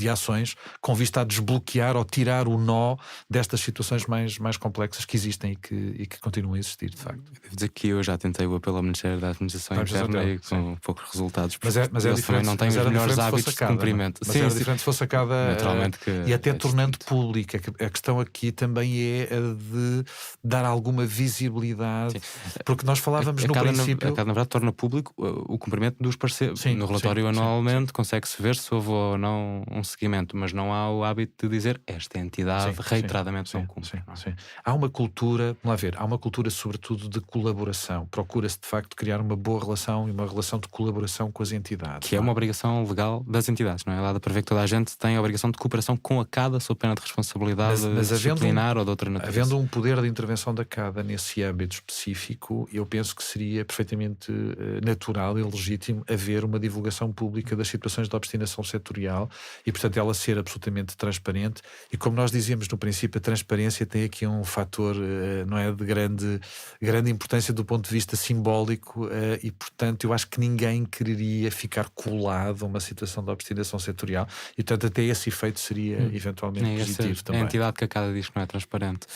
ações com vista a desbloquear ou tirar o nó destas situações mais complexas que existem e que continuam a existir, de facto. Devo dizer que eu já tentei o apelo ao Ministério da Administração Interna e com poucos resultados. Mas é diferente. Não tem os melhores hábitos de cumprimento. Mas era diferente se fosse a CADA. Naturalmente que e até tornando pública. A questão aqui também é a de dar alguma visibilidade. Sim. Porque nós falávamos no princípio. A CADA, na verdade, torna público o cumprimento dos pareceres. No relatório anualmente consegue-se ver se houve ou não um seguimento, mas não há o hábito de dizer esta entidade reiteradamente não cumpre. Sim. Há uma cultura, vamos lá ver, há uma cultura sobretudo de colaboração. Procura-se de facto criar uma boa relação e uma relação de colaboração com as entidades. Que é uma obrigação legal das entidades, não é? Lá para ver que toda a gente tem a obrigação de cooperação com a CADA sob pena de responsabilidade disciplinar ou de outra natureza. Havendo um poder de intervenção da CADA nesse âmbito específico, eu penso que seria perfeitamente natural e legítimo haver uma divulgação pública das situações de obstinação setorial e, portanto, ela ser absolutamente transparente. E como nós dizíamos no princípio, a transparência tem aqui um fator, não é, de grande importância do ponto de vista simbólico e, portanto, eu acho que ninguém quereria ficar colado a uma situação de obstinação setorial e, portanto, até esse efeito seria eventualmente positivo também. É a entidade que a CADA diz que não é transparente.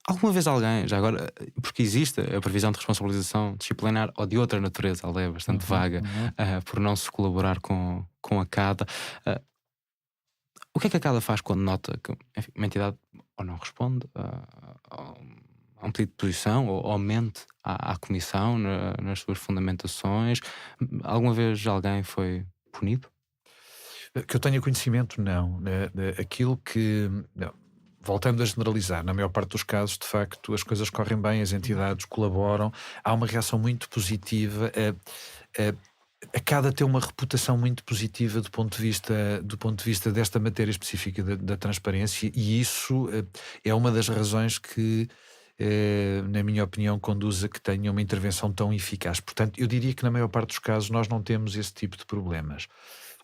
Alguma vez alguém, já agora, porque existe a previsão de responsabilização disciplinar ou de outra natureza, a lei é bastante vaga, por não se colaborar com a CADA, o que é que a CADA faz quando nota que, enfim, uma entidade ou não responde a um pedido de posição ou mente à Comissão nas suas fundamentações? Alguma vez alguém foi punido? Que eu tenha conhecimento, não. Aquilo que... Não. Voltando a generalizar, na maior parte dos casos, de facto, as coisas correm bem, as entidades colaboram, há uma reação muito positiva. A CADA tem uma reputação muito positiva do ponto de vista desta matéria específica da transparência e isso é uma das razões que, na minha opinião, conduz a que tenha uma intervenção tão eficaz. Portanto, eu diria que na maior parte dos casos nós não temos esse tipo de problemas.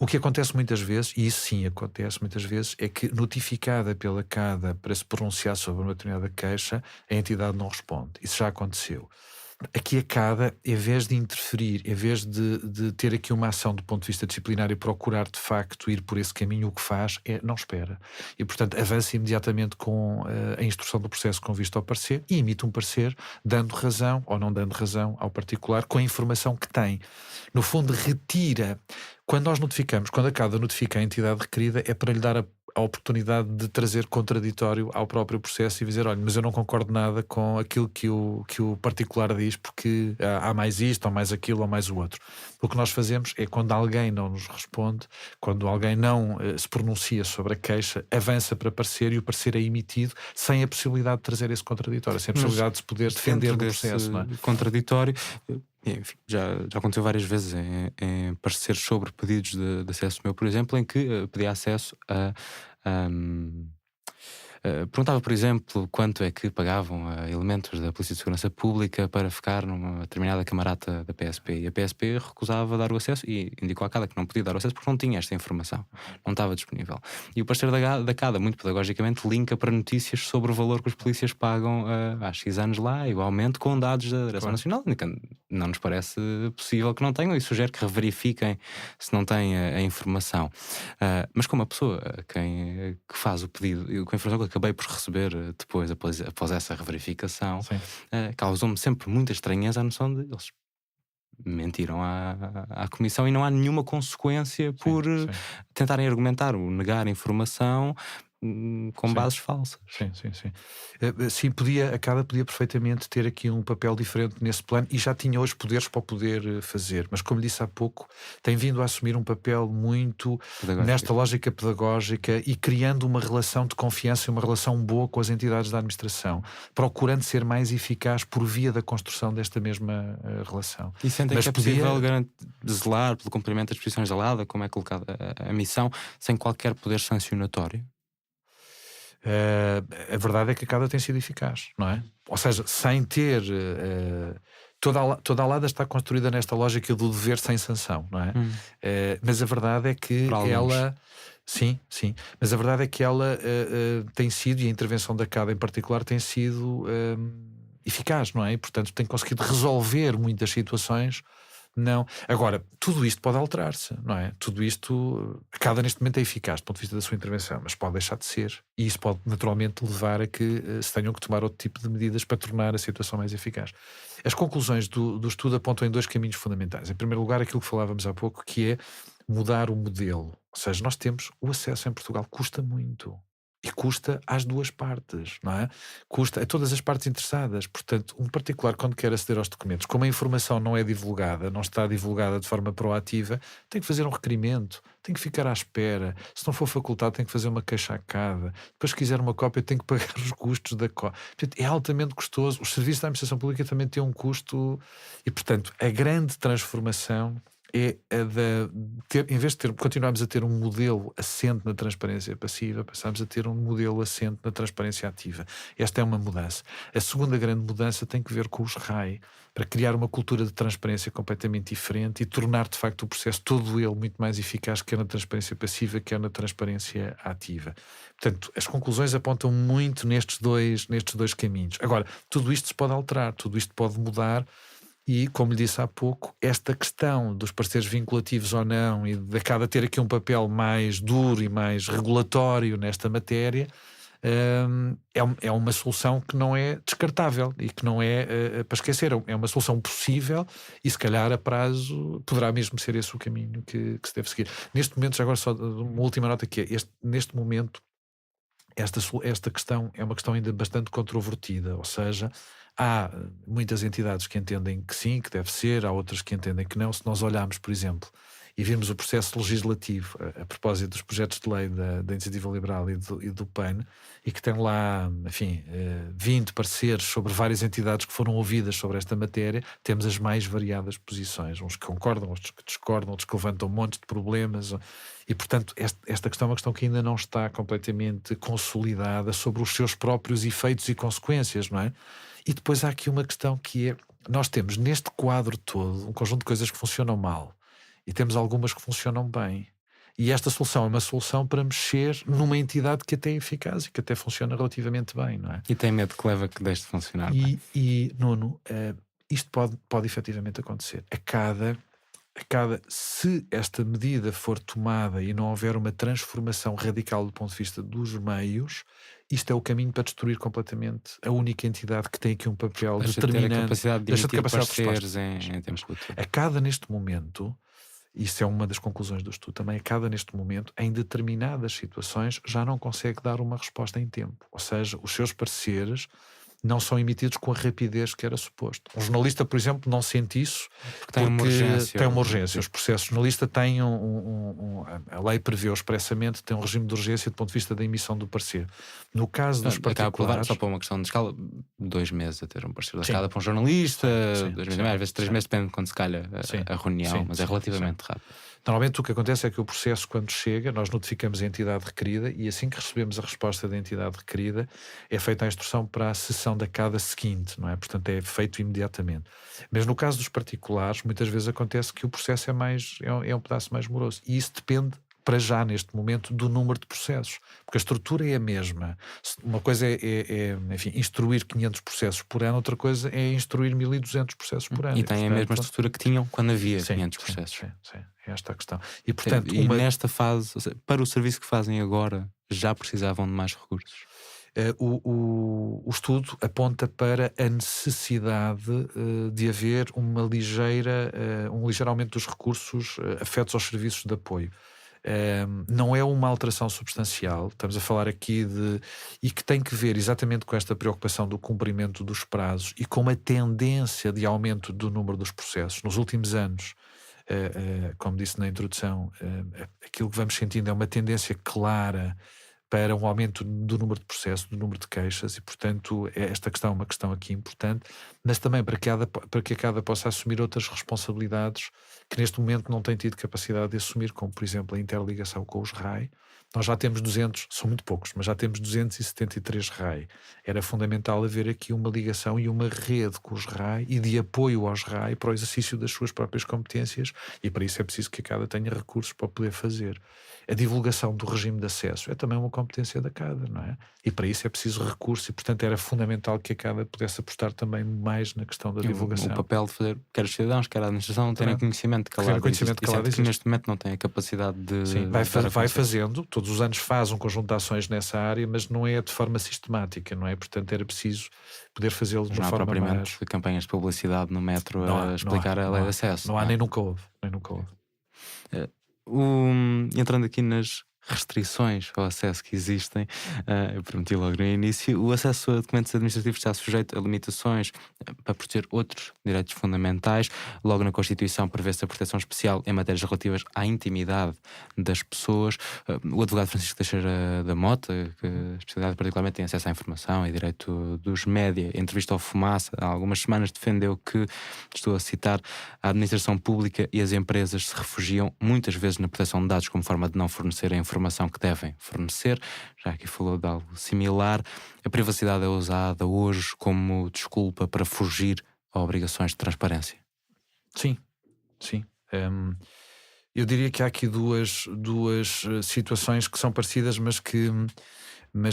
O que acontece muitas vezes, e isso sim acontece muitas vezes, é que notificada pela CADA para se pronunciar sobre uma determinada queixa, a entidade não responde. Isso já aconteceu. Aqui a CADA, em vez de interferir, em vez de ter aqui uma ação do ponto de vista disciplinar e procurar de facto ir por esse caminho, o que faz é não espera. E portanto avança imediatamente com a instrução do processo com vista ao parecer e emite um parecer dando razão ou não dando razão ao particular com a informação que tem. No fundo retira, quando nós notificamos, quando a CADA notifica a entidade requerida é para lhe dar a oportunidade de trazer contraditório ao próprio processo e dizer, olha, mas eu não concordo nada com aquilo que o particular diz, porque há mais isto, ou mais aquilo, ou mais o outro. O que nós fazemos é, quando alguém não nos responde, quando alguém não se pronuncia sobre a queixa, avança para parecer, e o parecer é emitido sem a possibilidade de trazer esse contraditório, sem a possibilidade de se poder defender no processo. Não é? Contraditório, enfim, já aconteceu várias vezes em pareceres sobre pedidos de acesso meu, por exemplo, em que pedia acesso perguntava, por exemplo, quanto é que pagavam a elementos da Polícia de Segurança Pública para ficar numa determinada camarata da PSP. E a PSP recusava dar o acesso e indicou à CADA que não podia dar o acesso porque não tinha esta informação, não estava disponível. E o parceiro da CADA, muito pedagogicamente, linka para notícias sobre o valor que os polícias pagam há X anos lá, igualmente com dados da Direção Nacional. Não nos parece possível que não tenham, e sugere que reverifiquem se não têm a informação. Mas como a pessoa que faz o pedido, com a informação que acabei por receber depois, após essa reverificação, causou-me sempre muita estranheza a noção de eles mentiram à Comissão e não há nenhuma consequência por tentarem argumentar ou negar informação com bases falsas. Sim. Sim, a CADA podia perfeitamente ter aqui um papel diferente nesse plano, e já tinha hoje poderes para o poder fazer, mas como disse há pouco, tem vindo a assumir um papel muito nesta lógica pedagógica e criando uma relação de confiança e uma relação boa com as entidades da administração, procurando ser mais eficaz por via da construção desta mesma relação. E sentem que é possível zelar pelo cumprimento das disposições da LADA, como é colocada a missão, sem qualquer poder sancionatório? A verdade é que a CADA tem sido eficaz, não é? Ou seja, sem ter... toda a LADA está construída nesta lógica do dever sem sanção, não é? Mas a verdade é que ela... Sim, mas a verdade é que ela tem sido, e a intervenção da CADA em particular tem sido eficaz, não é? E, portanto, tem conseguido resolver muitas situações. Não. Agora, tudo isto pode alterar-se, não é? Tudo isto, a CADA neste momento é eficaz do ponto de vista da sua intervenção, mas pode deixar de ser. E isso pode naturalmente levar a que se tenham que tomar outro tipo de medidas para tornar a situação mais eficaz. As conclusões do estudo apontam em dois caminhos fundamentais. Em primeiro lugar, aquilo que falávamos há pouco, que é mudar o modelo. Ou seja, nós temos o acesso em Portugal, custa muito. E custa às duas partes, não é? Custa a todas as partes interessadas. Portanto, um particular, quando quer aceder aos documentos, como a informação não é divulgada, não está divulgada de forma proativa, tem que fazer um requerimento, tem que ficar à espera. Se não for facultado, tem que fazer uma queixa à CADA. Depois, se quiser uma cópia, tem que pagar os custos da cópia. Portanto, é altamente custoso. Os serviços da administração pública também têm um custo. E, portanto, a grande transformação é a em vez de continuarmos a ter um modelo assente na transparência passiva, passamos a ter um modelo assente na transparência ativa. Esta é uma mudança. A segunda grande mudança tem que ver com os RAI, para criar uma cultura de transparência completamente diferente e tornar de facto o processo todo ele muito mais eficaz, quer na transparência passiva, quer na transparência ativa. Portanto, as conclusões apontam muito nestes dois caminhos. Agora, tudo isto se pode alterar, tudo isto pode mudar. E, como lhe disse há pouco, esta questão dos parceiros vinculativos ou não, e de cada ter aqui um papel mais duro e mais regulatório nesta matéria, é uma solução que não é descartável e que não é para esquecer. É uma solução possível e, se calhar, a prazo poderá mesmo ser esse o caminho que se deve seguir. Neste momento, já agora só uma última nota, que é, neste momento, esta questão é uma questão ainda bastante controvertida, ou seja, há muitas entidades que entendem que sim, que deve ser, há outras que entendem que não. Se nós olharmos, por exemplo, e virmos o processo legislativo a propósito dos projetos de lei da Iniciativa Liberal e do PAN, e que tem lá, enfim, 20 pareceres sobre várias entidades que foram ouvidas sobre esta matéria, temos as mais variadas posições, uns que concordam, outros que discordam, outros que levantam um monte de problemas. E, portanto, esta questão é uma questão que ainda não está completamente consolidada sobre os seus próprios efeitos e consequências, não é? E depois há aqui uma questão que é, nós temos neste quadro todo um conjunto de coisas que funcionam mal e temos algumas que funcionam bem. E esta solução é uma solução para mexer numa entidade que até é eficaz e que até funciona relativamente bem, não é? E tem medo que leva que deixe de funcionar. E Nuno, isto pode efetivamente acontecer. Se esta medida for tomada e não houver uma transformação radical do ponto de vista dos meios, isto é o caminho para destruir completamente a única entidade que tem aqui um papel determinante. Deixa de ter a capacidade de emitir pareceres em tempo útil. A CADA, neste momento, isso é uma das conclusões do estudo também, a CADA neste momento, em determinadas situações, já não consegue dar uma resposta em tempo. Ou seja, os seus pareceres não são emitidos com a rapidez que era suposto. Um jornalista, por exemplo, não sente isso Porque tem uma urgência. tem uma urgência. Os processos jornalista têm a lei prevê expressamente, tem um regime de urgência do ponto de vista da emissão do parecer. No caso dos Acaba por levar particulares... só para uma questão de escala 2 meses a ter um parecer da Sim. escala para um jornalista, Sim, 2 meses, sim, às vezes 3 sim. meses, depende de quando se calha a reunião, Sim, mas sim, é relativamente rápido. Normalmente o que acontece é que o processo, quando chega, nós notificamos a entidade requerida e assim que recebemos a resposta da entidade requerida, é feita a instrução para a sessão da CADA seguinte, não é? Portanto, é feito imediatamente. Mas no caso dos particulares, muitas vezes acontece que o processo é um pedaço mais moroso. E isso depende, para já, neste momento, do número de processos. Porque a estrutura é a mesma. Uma coisa enfim, instruir 500 processos por ano, outra coisa é instruir 1200 processos por ano. E tem a mesma estrutura que tinham quando havia 500 sim, processos. Sim, é esta a questão. E, portanto, nesta fase, ou seja, para o serviço que fazem agora, já precisavam de mais recursos? O estudo aponta para a necessidade de haver um ligeiro aumento dos recursos afetos aos serviços de apoio. Não é uma alteração substancial, estamos a falar aqui e que tem que ver exatamente com esta preocupação do cumprimento dos prazos e com uma tendência de aumento do número dos processos. Nos últimos anos, como disse na introdução, aquilo que vamos sentindo é uma tendência clara para um aumento do número de processos, do número de queixas, e portanto esta questão é uma questão aqui importante, mas também para que a CADA possa assumir outras responsabilidades que neste momento não tem tido capacidade de assumir, como por exemplo a interligação com os RAI. Nós já temos 200, são muito poucos, mas já temos 273 RAI. Era fundamental haver aqui uma ligação e uma rede com os RAI e de apoio aos RAI para o exercício das suas próprias competências, e para isso é preciso que a CADA tenha recursos para poder fazer. A divulgação do regime de acesso é também uma competência da CADA, não é? E para isso é preciso recurso e, portanto, era fundamental que a CADA pudesse apostar também mais na questão da divulgação. O papel de fazer, quer os cidadãos, quer a administração, terem conhecimento de calado. Que neste momento não tem a capacidade de... Sim, vai fazendo, todos os anos faz um conjunto de ações nessa área, mas não é de forma sistemática, não é? Portanto, era preciso poder fazê-lo de uma forma mais... Não há propriamente campanhas de publicidade no metro a explicar a lei de acesso. Não há, nem nunca houve. Entrando aqui nas restrições ao acesso que existem, eu prometi logo no início, o acesso a documentos administrativos está sujeito a limitações para proteger outros direitos fundamentais. Logo na Constituição prevê-se a proteção especial em matérias relativas à intimidade das pessoas. O advogado Francisco Teixeira da Mota, que a especialidade particularmente tem acesso à informação e direito dos média, em entrevista ao Fumaça, há algumas semanas defendeu que, estou a citar, a administração pública e as empresas se refugiam muitas vezes na proteção de dados como forma de não fornecer a informação que devem fornecer. Já aqui falou de algo similar. A privacidade é usada hoje como desculpa para fugir a obrigações de transparência. Sim. Eu diria que há aqui duas situações que são parecidas, mas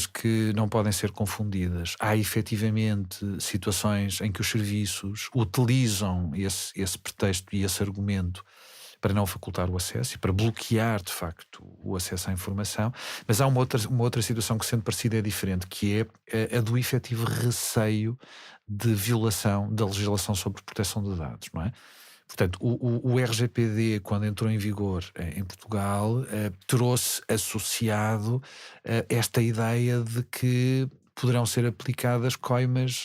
que não podem ser confundidas. Há efetivamente situações em que os serviços utilizam esse pretexto e esse argumento para não facultar o acesso e para bloquear, de facto, o acesso à informação, mas há uma outra situação que, sendo parecida, é diferente, que é a do efetivo receio de violação da legislação sobre proteção de dados, não é? Portanto, o RGPD, quando entrou em vigor em Portugal, trouxe associado esta ideia de que poderão ser aplicadas coimas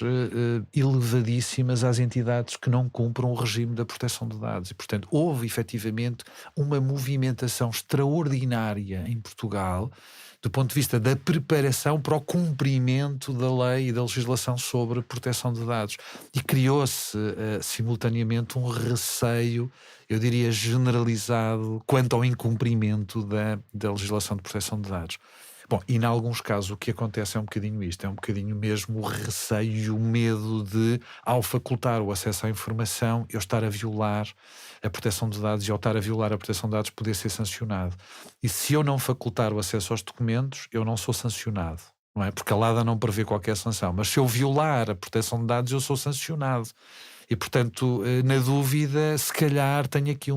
elevadíssimas às entidades que não cumpram o regime da proteção de dados. E, portanto, houve efetivamente uma movimentação extraordinária em Portugal do ponto de vista da preparação para o cumprimento da lei e da legislação sobre proteção de dados. E criou-se simultaneamente um receio, eu diria generalizado, quanto ao incumprimento da legislação de proteção de dados. Bom, e em alguns casos o que acontece é um bocadinho isto, é um bocadinho mesmo o receio e o medo de, ao facultar o acesso à informação, eu estar a violar a proteção de dados e, ao estar a violar a proteção de dados, poder ser sancionado. E se eu não facultar o acesso aos documentos, eu não sou sancionado, não é? Porque a LADA não prevê qualquer sanção, mas se eu violar a proteção de dados, eu sou sancionado. E, portanto, na dúvida, se calhar tenho aqui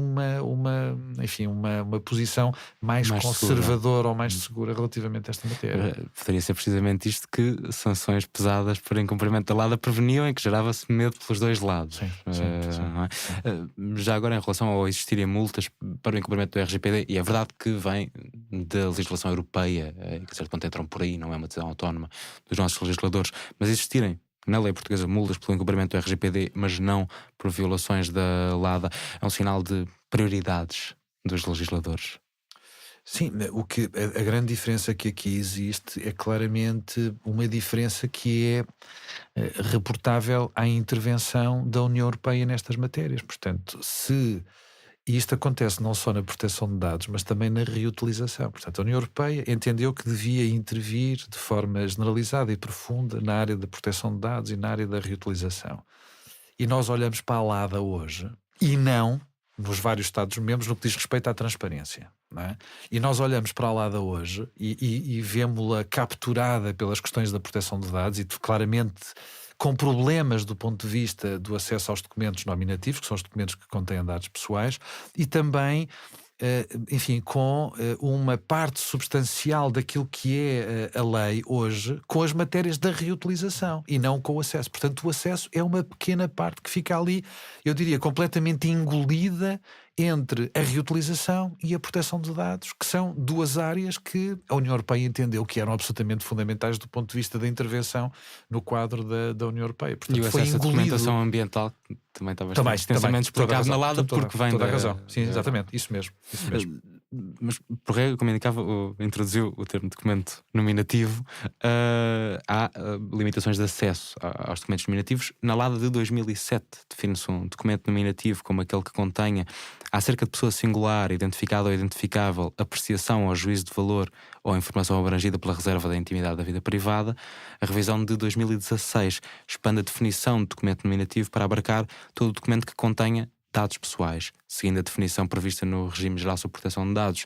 enfim, uma posição mais conservadora ou mais segura relativamente a esta matéria. Poderia ser precisamente isto, que sanções pesadas por incumprimento da LADA preveniam e que gerava-se medo pelos dois lados. Sim, não é? Já agora, em relação ao existirem multas para o incumprimento do RGPD, e é verdade que vem da legislação europeia, que a certo ponto entram por aí, não é uma decisão autónoma dos nossos legisladores, mas existirem na lei portuguesa multas pelo incumprimento do RGPD, mas não por violações da LADA, é um sinal de prioridades dos legisladores. Sim, a grande diferença que aqui existe é claramente uma diferença que é reportável à intervenção da União Europeia nestas matérias. Portanto, e isto acontece não só na proteção de dados, mas também na reutilização. Portanto, a União Europeia entendeu que devia intervir de forma generalizada e profunda na área da proteção de dados e na área da reutilização. E nós olhamos para a LADA hoje, e não nos vários Estados-membros, no que diz respeito à transparência. Não é? E nós olhamos para a LADA hoje e vemos-la capturada pelas questões da proteção de dados e claramente com problemas do ponto de vista do acesso aos documentos nominativos, que são os documentos que contêm dados pessoais, e também, enfim, com uma parte substancial daquilo que é a lei hoje, com as matérias da reutilização e não com o acesso. Portanto, o acesso é uma pequena parte que fica ali, eu diria, completamente engolida entre a reutilização e a proteção de dados, que são duas áreas que a União Europeia entendeu que eram absolutamente fundamentais do ponto de vista da intervenção no quadro da União Europeia. Portanto, e o acesso à documentação ambiental também está bastante extensamente explicado na LADA, porque vem toda a razão. Sim, exatamente, isso mesmo. Mas, por regra, como indicava, introduziu o termo documento nominativo, há limitações de acesso aos documentos nominativos. Na LADA de 2007 define-se um documento nominativo como aquele que contenha, acerca de pessoa singular, identificada ou identificável, apreciação ou juízo de valor ou informação abrangida pela reserva da intimidade da vida privada. A revisão de 2016 expande a definição de documento nominativo para abarcar todo o documento que contenha dados pessoais, seguindo a definição prevista no Regime Geral sobre Proteção de Dados,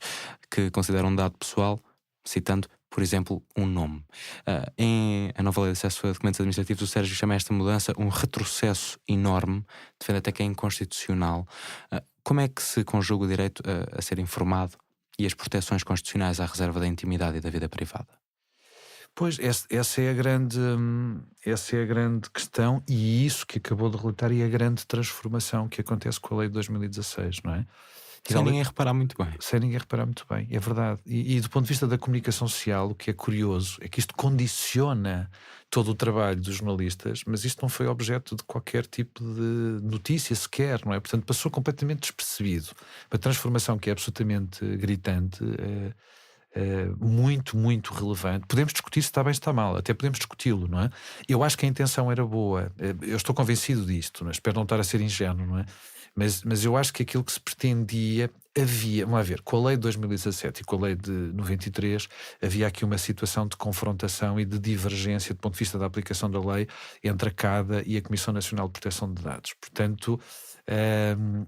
que considera um dado pessoal, citando, por exemplo, um nome. Em a nova Lei de Acesso a Documentos Administrativos, o Sérgio chama esta mudança um retrocesso enorme, defende até que é inconstitucional. Como é que se conjuga o direito a ser informado e as proteções constitucionais à reserva da intimidade e da vida privada? Pois, essa é a grande questão, e isso que acabou de relatar é a grande transformação que acontece com a lei de 2016, não é? Sem ninguém reparar muito bem. Sem ninguém reparar muito bem, é verdade. E do ponto de vista da comunicação social, o que é curioso é que isto condiciona todo o trabalho dos jornalistas, mas isto não foi objeto de qualquer tipo de notícia sequer, não é? Portanto, passou completamente despercebido. Uma transformação que é absolutamente gritante, muito, muito relevante. Podemos discutir se está bem, se está mal, até podemos discuti-lo, não é? Eu acho que a intenção era boa, eu estou convencido disto, não é? Espero não estar a ser ingênuo, não é? Mas eu acho que aquilo que se pretendia, vamos lá ver, com a lei de 2017 e com a lei de 93, havia aqui uma situação de confrontação e de divergência do ponto de vista da aplicação da lei entre a CADA e a Comissão Nacional de Proteção de Dados. Portanto,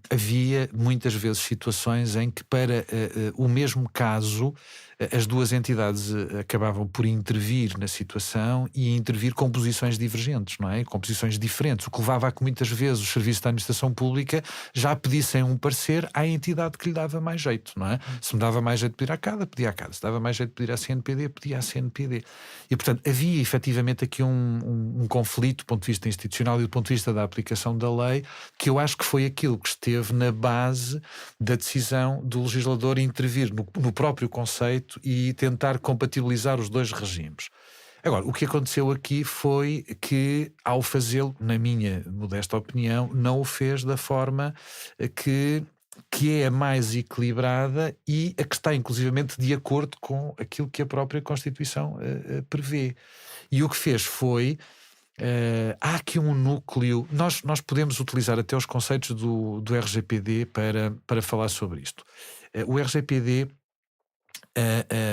havia muitas vezes situações em que para o mesmo caso as duas entidades acabavam por intervir na situação e intervir com posições divergentes, não é? Com posições diferentes, o que levava a que muitas vezes os serviços da administração pública já pedissem um parecer à entidade que lhe dava mais jeito, não é? Se me dava mais jeito de pedir à CADA, pedia à CADA. Se dava mais jeito de pedir à CNPD, pedia à CNPD. E, portanto, havia efetivamente aqui um conflito do ponto de vista institucional e do ponto de vista da aplicação da lei, que eu acho que foi aquilo que esteve na base da decisão do legislador intervir no próprio conceito e tentar compatibilizar os dois regimes. Agora, o que aconteceu aqui foi que, ao fazê-lo, na minha modesta opinião, não o fez da forma que é a mais equilibrada e a que está inclusivamente de acordo com aquilo que a própria Constituição prevê. E o que fez foi... há aqui um núcleo, nós podemos utilizar até os conceitos do RGPD para falar sobre isto. O RGPD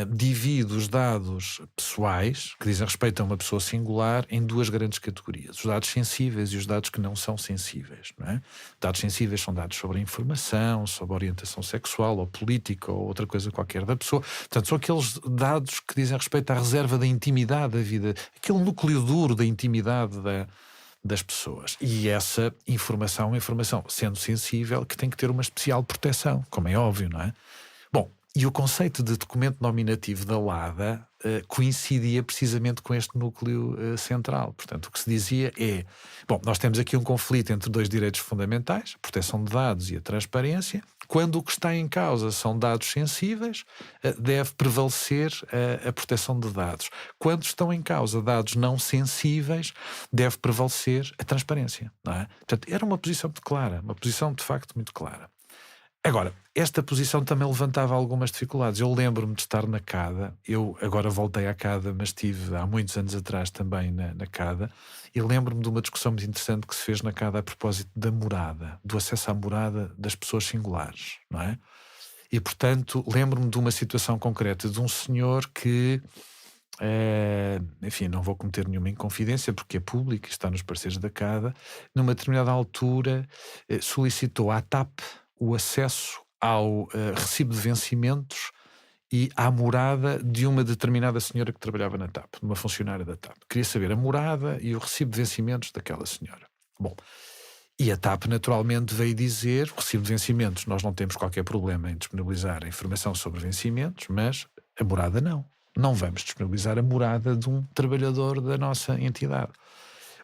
divide os dados pessoais, que dizem respeito a uma pessoa singular, em duas grandes categorias: os dados sensíveis e os dados que não são sensíveis, não é? Dados sensíveis são dados sobre a informação, sobre a orientação sexual ou política ou outra coisa qualquer da pessoa. Portanto, são aqueles dados que dizem respeito à reserva da intimidade da vida, aquele núcleo duro da intimidade das pessoas. E essa informação é uma informação, sendo sensível, que tem que ter uma especial proteção, como é óbvio, não é? Bom, e o conceito de documento nominativo da LADA coincidia precisamente com este núcleo central. Portanto, o que se dizia é, bom, nós temos aqui um conflito entre dois direitos fundamentais, a proteção de dados e a transparência. Quando o que está em causa são dados sensíveis, deve prevalecer a proteção de dados. Quando estão em causa dados não sensíveis, deve prevalecer a transparência, não é? Portanto, era uma posição muito clara, uma posição de facto muito clara. Agora, esta posição também levantava algumas dificuldades. Eu lembro-me de estar na CADA, eu agora voltei à CADA, mas estive há muitos anos atrás também na CADA, e lembro-me de uma discussão muito interessante que se fez na CADA a propósito da morada, do acesso à morada das pessoas singulares, não é? E, portanto, lembro-me de uma situação concreta de um senhor que, enfim, não vou cometer nenhuma inconfidência porque é público e está nos parceiros da CADA, numa determinada altura solicitou à TAP o acesso ao recibo de vencimentos e à morada de uma determinada senhora que trabalhava na TAP, de uma funcionária da TAP. Queria saber a morada e o recibo de vencimentos daquela senhora. Bom, e a TAP naturalmente veio dizer, o recibo de vencimentos, nós não temos qualquer problema em disponibilizar a informação sobre vencimentos, mas a morada não. Não vamos disponibilizar a morada de um trabalhador da nossa entidade.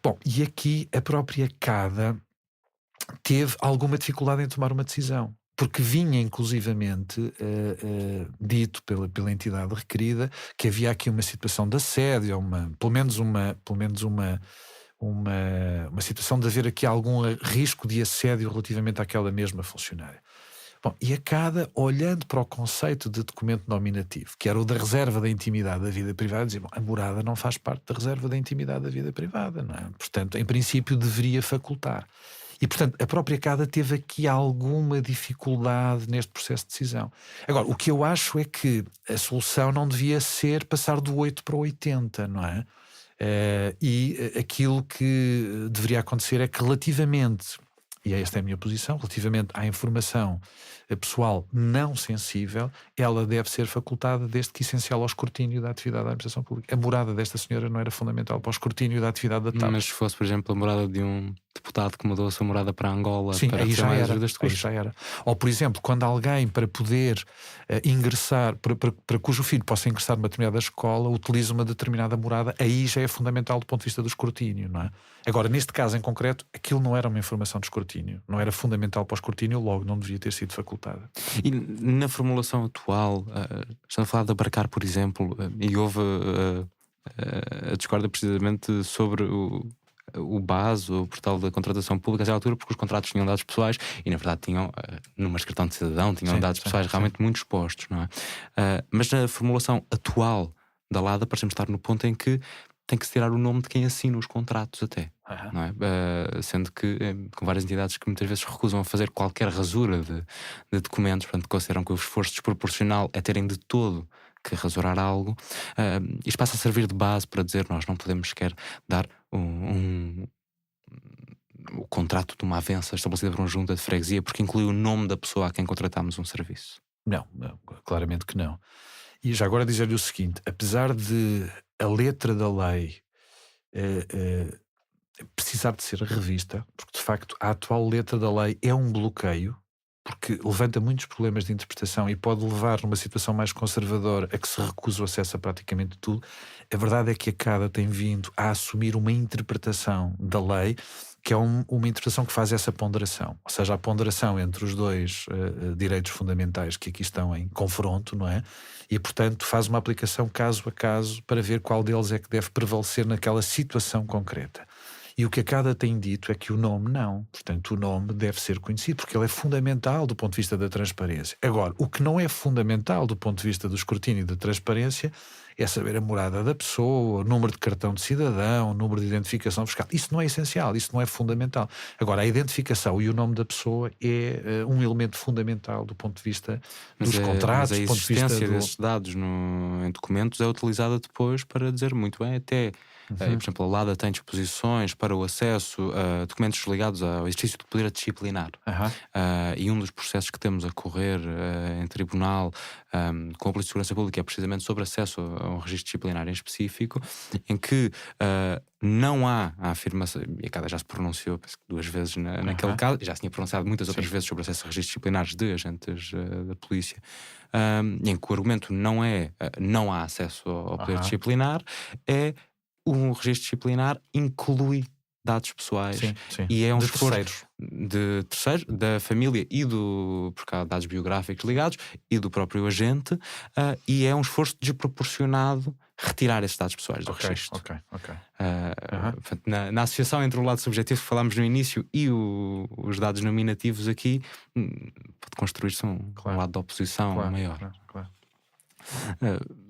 Bom, e aqui a própria CADA teve alguma dificuldade em tomar uma decisão, porque vinha inclusivamente dito pela entidade requerida que havia aqui uma situação de assédio, pelo menos uma situação de haver aqui algum risco de assédio relativamente àquela mesma funcionária. Bom, e a CADA, olhando para o conceito de documento nominativo, que era o da reserva da intimidade da vida privada, dizia, bom, a morada não faz parte da reserva da intimidade da vida privada, não é? Portanto, em princípio, deveria facultar. E, portanto, a própria CADA teve aqui alguma dificuldade neste processo de decisão. Agora, o que eu acho é que a solução não devia ser passar do 8 para o 80, não é? E aquilo que deveria acontecer é que relativamente, e esta é a minha posição, relativamente à informação pessoal não sensível, ela deve ser facultada desde que essencial ao escrutínio da atividade da administração pública. A morada desta senhora não era fundamental para o escrutínio da atividade da TAP. Mas se fosse, por exemplo, a morada de um deputado que mudou a sua morada para Angola, sim, para aí receber já mais era, ajudas de aí custo. já era. Ou, por exemplo, quando alguém, para poder ingressar, para cujo filho possa ingressar numa determinada escola, utiliza uma determinada morada, aí já é fundamental do ponto de vista do escrutínio, não é? Agora, neste caso em concreto, aquilo não era uma informação de escrutínio, não era fundamental para o escrutínio, logo não devia ter sido facultada. E na formulação atual, estamos a falar de abarcar, por exemplo, e houve a discórdia precisamente sobre o BAS, o portal da contratação pública, à altura, porque os contratos tinham dados pessoais e, na verdade, tinham, numa inscrição de cidadão, tinham Sim, dados pessoais realmente muito expostos, não é? Mas na formulação atual da LADA, parecemos estar no ponto em que tem que se tirar o nome de quem assina os contratos até. Não é? Sendo que com várias entidades que muitas vezes recusam a fazer qualquer rasura de documentos, portanto consideram que o esforço desproporcional é terem de todo que rasurar algo, isto passa a servir de base para dizer nós não podemos sequer dar o contrato de uma avença estabelecida por uma junta de freguesia porque inclui o nome da pessoa a quem contratamos um serviço. Não, claramente que não. E já agora dizer-lhe o seguinte, apesar de a letra da lei precisar de ser revista, porque de facto a atual letra da lei é um bloqueio, porque levanta muitos problemas de interpretação e pode levar numa situação mais conservadora a que se recusa o acesso a praticamente tudo. A verdade é que a CADA tem vindo a assumir uma interpretação da lei que é uma interpretação que faz essa ponderação, ou seja, a ponderação entre os dois direitos fundamentais que aqui estão em confronto, não é? E, portanto, faz uma aplicação caso a caso para ver qual deles é que deve prevalecer naquela situação concreta. E o que a CADA tem dito é que o nome não. Portanto, o nome deve ser conhecido, porque ele é fundamental do ponto de vista da transparência. Agora, o que não é fundamental do ponto de vista do escrutínio e da transparência é saber a morada da pessoa, o número de cartão de cidadão, o número de identificação fiscal. Isso não é essencial, isso não é fundamental. Agora, a identificação e o nome da pessoa é um elemento fundamental do ponto de vista dos contratos, mas a do ponto de vista existência desses dados em documentos é utilizada depois para dizer muito bem, até Por exemplo, a LADA tem disposições para o acesso a documentos ligados ao exercício do poder disciplinar. E um dos processos que temos a correr em tribunal com a Polícia de Segurança Pública é precisamente sobre acesso a um registro disciplinar em específico, em que não há a afirmação, e a CADA já se pronunciou penso que 2 vezes naquele caso, já se tinha pronunciado muitas outras vezes sobre acesso a registros disciplinares de agentes da polícia, em que o argumento não é não há acesso ao poder disciplinar, é o registro disciplinar inclui dados pessoais e é um esforço de terceiros, da família e porque há dados biográficos ligados e do próprio agente, e é um esforço desproporcionado retirar esses dados pessoais do registro. Portanto, na associação entre o lado subjetivo que falámos no início e os dados nominativos aqui, pode construir-se um lado de oposição maior.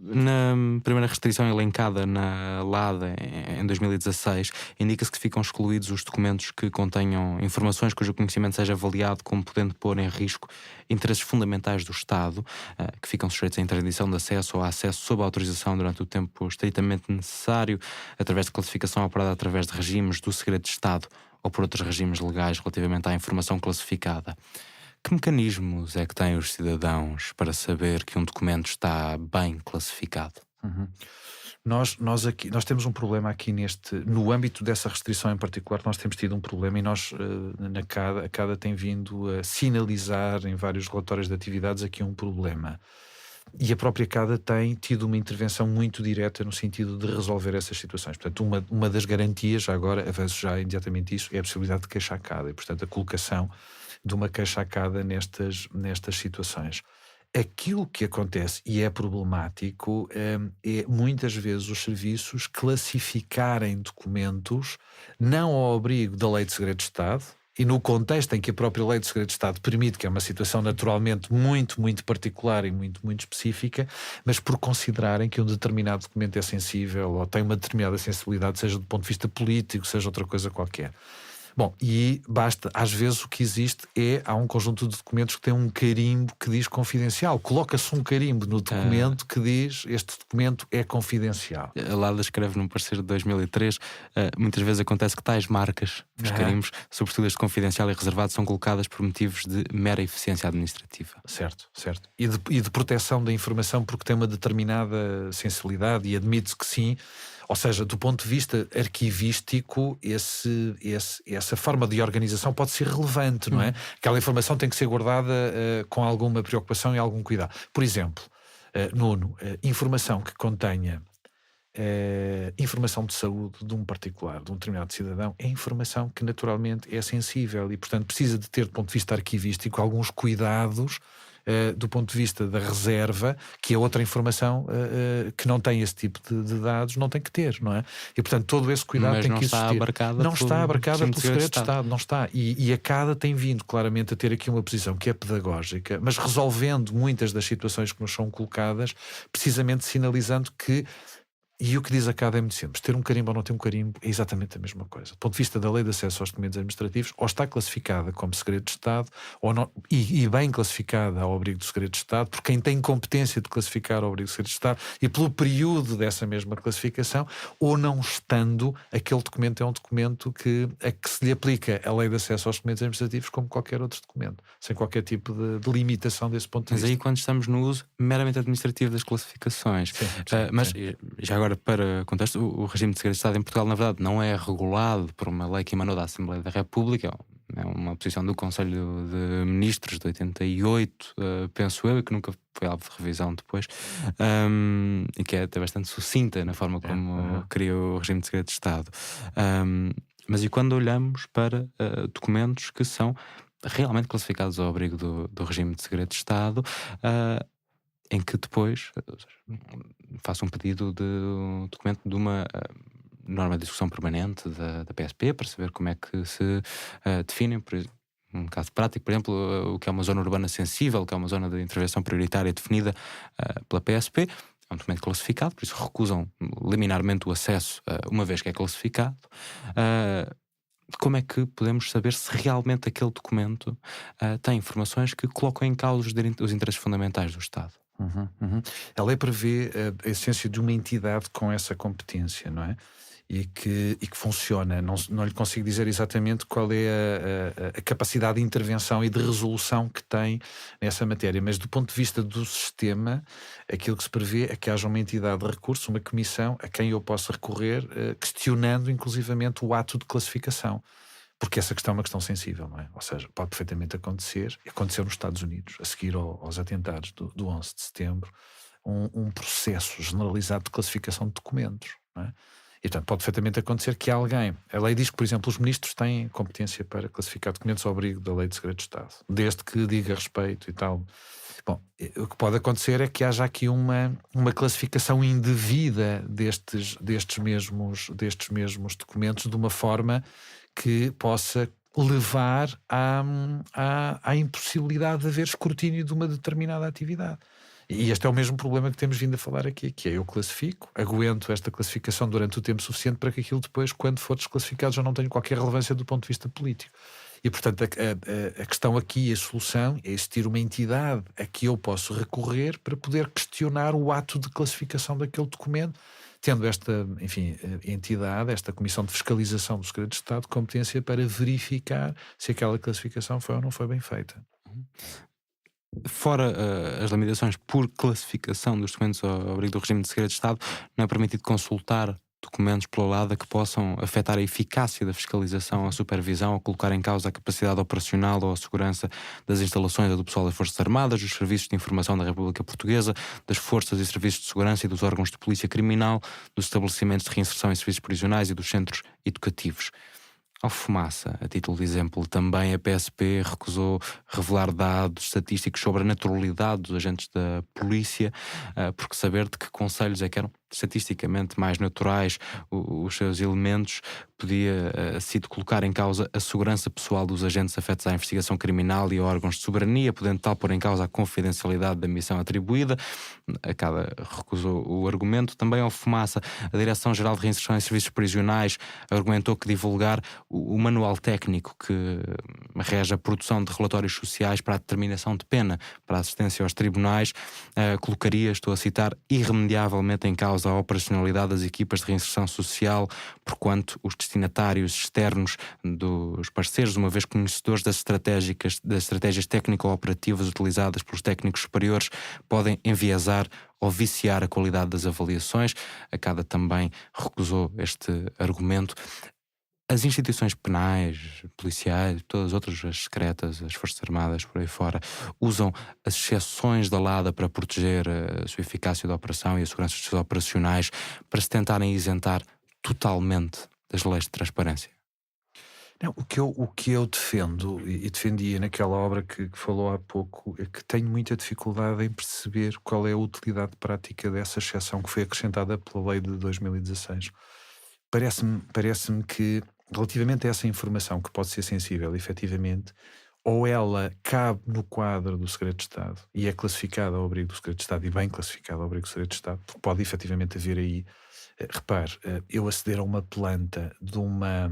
Na primeira restrição elencada na LADA em 2016, indica-se que ficam excluídos os documentos que contenham informações cujo conhecimento seja avaliado como podendo pôr em risco interesses fundamentais do Estado, que ficam sujeitos à interdição de acesso ou a acesso sob autorização durante o tempo estritamente necessário, através de classificação operada através de regimes do segredo de Estado ou por outros regimes legais relativamente à informação classificada. Que mecanismos é que têm os cidadãos para saber que um documento está bem classificado? Nós temos um problema aqui no âmbito dessa restrição em particular. Nós temos tido um problema e a CADA tem vindo a sinalizar em vários relatórios de atividades aqui um problema. E a própria CADA tem tido uma intervenção muito direta no sentido de resolver essas situações. Portanto, uma das garantias, já agora, avanço já imediatamente isso, é a possibilidade de queixa à CADA e, portanto, a colocação de uma queixa à CADA nestas situações. Aquilo que acontece, e é problemático, é muitas vezes os serviços classificarem documentos não ao abrigo da Lei de Segredo de Estado, e no contexto em que a própria Lei de Segredo de Estado permite, que é uma situação naturalmente muito, muito particular e muito, muito específica, mas por considerarem que um determinado documento é sensível ou tem uma determinada sensibilidade, seja do ponto de vista político, seja outra coisa qualquer. Bom, e basta, às vezes o que existe há um conjunto de documentos que tem um carimbo que diz confidencial. Coloca-se um carimbo no documento que diz este documento é confidencial. A LADA escreve num parecer de 2003, muitas vezes acontece que tais marcas, os carimbos, sobretudo este confidencial e reservado, são colocadas por motivos de mera eficiência administrativa. Certo. E de proteção da informação porque tem uma determinada sensibilidade e admite-se que sim. Ou seja, do ponto de vista arquivístico, essa forma de organização pode ser relevante, não é? Aquela informação tem que ser guardada com alguma preocupação e algum cuidado. Por exemplo, Nuno, informação que contenha informação de saúde de um particular, de um determinado cidadão, é informação que naturalmente é sensível e, portanto, precisa de ter, do ponto de vista arquivístico, alguns cuidados do ponto de vista da reserva, que é outra informação que não tem esse tipo de dados, não tem que ter, não é? E, portanto, todo esse cuidado mas tem não que está existir. abarcada Não está abarcada pelo pelo segredo de Estado, não está. E a CADA tem vindo claramente a ter aqui uma posição que é pedagógica, mas resolvendo muitas das situações que nos são colocadas, precisamente sinalizando que. E o que diz a CADA é muito simples. Ter um carimbo ou não ter um carimbo é exatamente a mesma coisa. Do ponto de vista da Lei de Acesso aos Documentos Administrativos, ou está classificada como segredo de Estado, ou não, e bem classificada ao abrigo do segredo de Estado, por quem tem competência de classificar ao abrigo do segredo de Estado, e pelo período dessa mesma classificação, ou não estando, aquele documento é um documento a que se lhe aplica a Lei de Acesso aos Documentos Administrativos como qualquer outro documento, sem qualquer tipo de limitação desse ponto de vista. Mas aí quando estamos no uso meramente administrativo das classificações. Sim, mas sim. já agora, para contexto, o regime de segredo de Estado em Portugal, na verdade, não é regulado por uma lei que emanou da Assembleia da República, é uma posição do Conselho de Ministros de 88, penso eu, e que nunca foi alvo de revisão depois, e que é até bastante sucinta na forma como cria o regime de segredo de Estado. Mas e quando olhamos para documentos que são realmente classificados ao abrigo do regime de segredo de Estado, em que depois faço um pedido de documento de uma norma de discussão permanente da PSP para saber como é que se definem, por exemplo, um caso prático, por exemplo, o que é uma zona urbana sensível, o que é uma zona de intervenção prioritária definida pela PSP. É um documento classificado, por isso recusam liminarmente o acesso, uma vez que é classificado. Como é que podemos saber se realmente aquele documento tem informações que colocam em causa os interesses fundamentais do Estado? A lei prevê a essência de uma entidade com essa competência, não é? E que funciona. Não lhe consigo dizer exatamente qual é a capacidade de intervenção e de resolução que tem nessa matéria, mas do ponto de vista do sistema, aquilo que se prevê é que haja uma entidade de recurso, uma comissão a quem eu possa recorrer, questionando inclusivamente o ato de classificação. Porque essa questão é uma questão sensível, não é? Ou seja, pode perfeitamente acontecer, e aconteceu nos Estados Unidos, a seguir aos atentados do 11 de setembro, um processo generalizado de classificação de documentos, não é? E, portanto, pode perfeitamente acontecer que alguém... A lei diz que, por exemplo, os ministros têm competência para classificar documentos ao abrigo da Lei de Segredo de Estado, desde que diga respeito e tal. Bom, o que pode acontecer é que haja aqui uma classificação indevida destes mesmos documentos de uma forma que possa levar à impossibilidade de haver escrutínio de uma determinada atividade. E este é o mesmo problema que temos vindo a falar aqui, que é: eu classifico, aguento esta classificação durante o tempo suficiente para que aquilo depois, quando for desclassificado, já não tenha qualquer relevância do ponto de vista político. E, portanto, a questão aqui, a solução, é existir uma entidade a que eu posso recorrer para poder questionar o ato de classificação daquele documento, tendo esta, enfim, entidade, esta Comissão de Fiscalização do Segredo de Estado, competência para verificar se aquela classificação foi ou não foi bem feita. Fora as limitações por classificação dos documentos ao abrigo do regime de segredo de Estado, não é permitido consultar documentos pela LADA que possam afetar a eficácia da fiscalização, a supervisão, ou colocar em causa a capacidade operacional ou a segurança das instalações do pessoal das Forças Armadas, dos Serviços de Informação da República Portuguesa, das Forças e Serviços de Segurança e dos órgãos de polícia criminal, dos estabelecimentos de reinserção em serviços prisionais e dos centros educativos. Ao Fumaça, a título de exemplo, também a PSP recusou revelar dados estatísticos sobre a naturalidade dos agentes da polícia, porque saber de que conselhos é que eram estatisticamente mais naturais os seus elementos podia sido colocar em causa a segurança pessoal dos agentes afetos à investigação criminal e a órgãos de soberania, podendo tal pôr em causa a confidencialidade da missão atribuída. A CADA recusou o argumento. Também ao Fumaça, a Direção-Geral de Reinserção em Serviços Prisionais argumentou que divulgar o manual técnico que rege a produção de relatórios sociais para a determinação de pena para a assistência aos tribunais colocaria, estou a citar, irremediavelmente em causa a operacionalidade das equipas de reinserção social, porquanto os destinatários externos dos parceiros, uma vez conhecedores das estratégias técnico-operativas utilizadas pelos técnicos superiores, podem enviesar ou viciar a qualidade das avaliações. A CADA também recusou este argumento. As instituições penais, policiais, todas as outras, as secretas, as Forças Armadas, por aí fora, usam as exceções da LADA para proteger a sua eficácia da operação e a segurança dos seus operacionais, para se tentarem isentar totalmente das leis de transparência. Não, o que eu defendo, e defendia naquela obra que falou há pouco, é que tenho muita dificuldade em perceber qual é a utilidade prática dessa exceção que foi acrescentada pela lei de 2016. Parece-me que, relativamente a essa informação que pode ser sensível, efetivamente, ou ela cabe no quadro do segredo de Estado e é classificada ao abrigo do segredo de Estado, e bem classificada ao abrigo do segredo de Estado, porque pode efetivamente haver aí, repare, eu aceder a uma planta de uma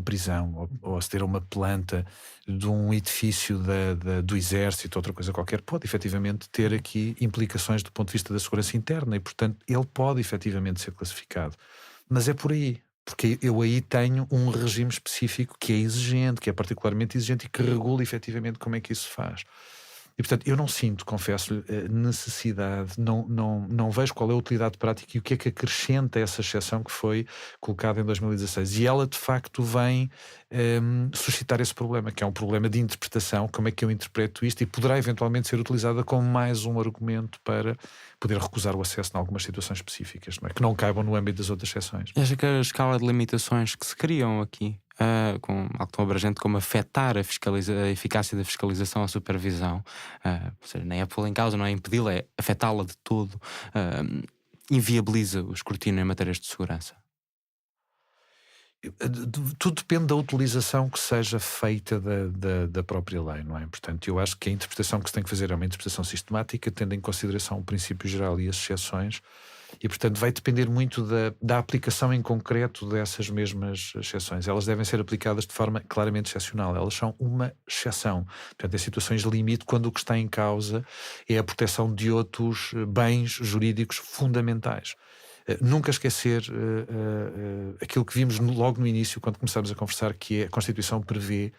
prisão, ou aceder a uma planta de um edifício do exército, outra coisa qualquer, pode efetivamente ter aqui implicações do ponto de vista da segurança interna e, portanto, ele pode efetivamente ser classificado. Mas é por aí, porque eu aí tenho um regime específico que é exigente, que é particularmente exigente e que regula efetivamente como é que isso se faz. E, portanto, eu não sinto, confesso-lhe, necessidade, não vejo qual é a utilidade prática e o que é que acrescenta essa exceção que foi colocada em 2016. E ela, de facto, vem suscitar esse problema, que é um problema de interpretação, como é que eu interpreto isto, e poderá eventualmente ser utilizada como mais um argumento para poder recusar o acesso em algumas situações específicas, não é? Que não caibam no âmbito das outras exceções. E acha que a escala de limitações que se criam aqui, com algo tão abrangente como afetar a eficácia da fiscalização, a supervisão, ou seja, nem é pô-la em causa, não é impedi-la, é afetá-la de todo, inviabiliza o escrutínio em matérias de segurança? Tudo depende da utilização que seja feita da própria lei, não é? Portanto, eu acho que a interpretação que se tem que fazer é uma interpretação sistemática, tendo em consideração o princípio geral e as exceções, E, portanto, vai depender muito da aplicação em concreto dessas mesmas exceções. Elas devem ser aplicadas de forma claramente excepcional. Elas são uma exceção. Portanto, em situações de limite, quando o que está em causa é a proteção de outros bens jurídicos fundamentais. Nunca esquecer aquilo que vimos logo no início, quando começámos a conversar, que a Constituição prevê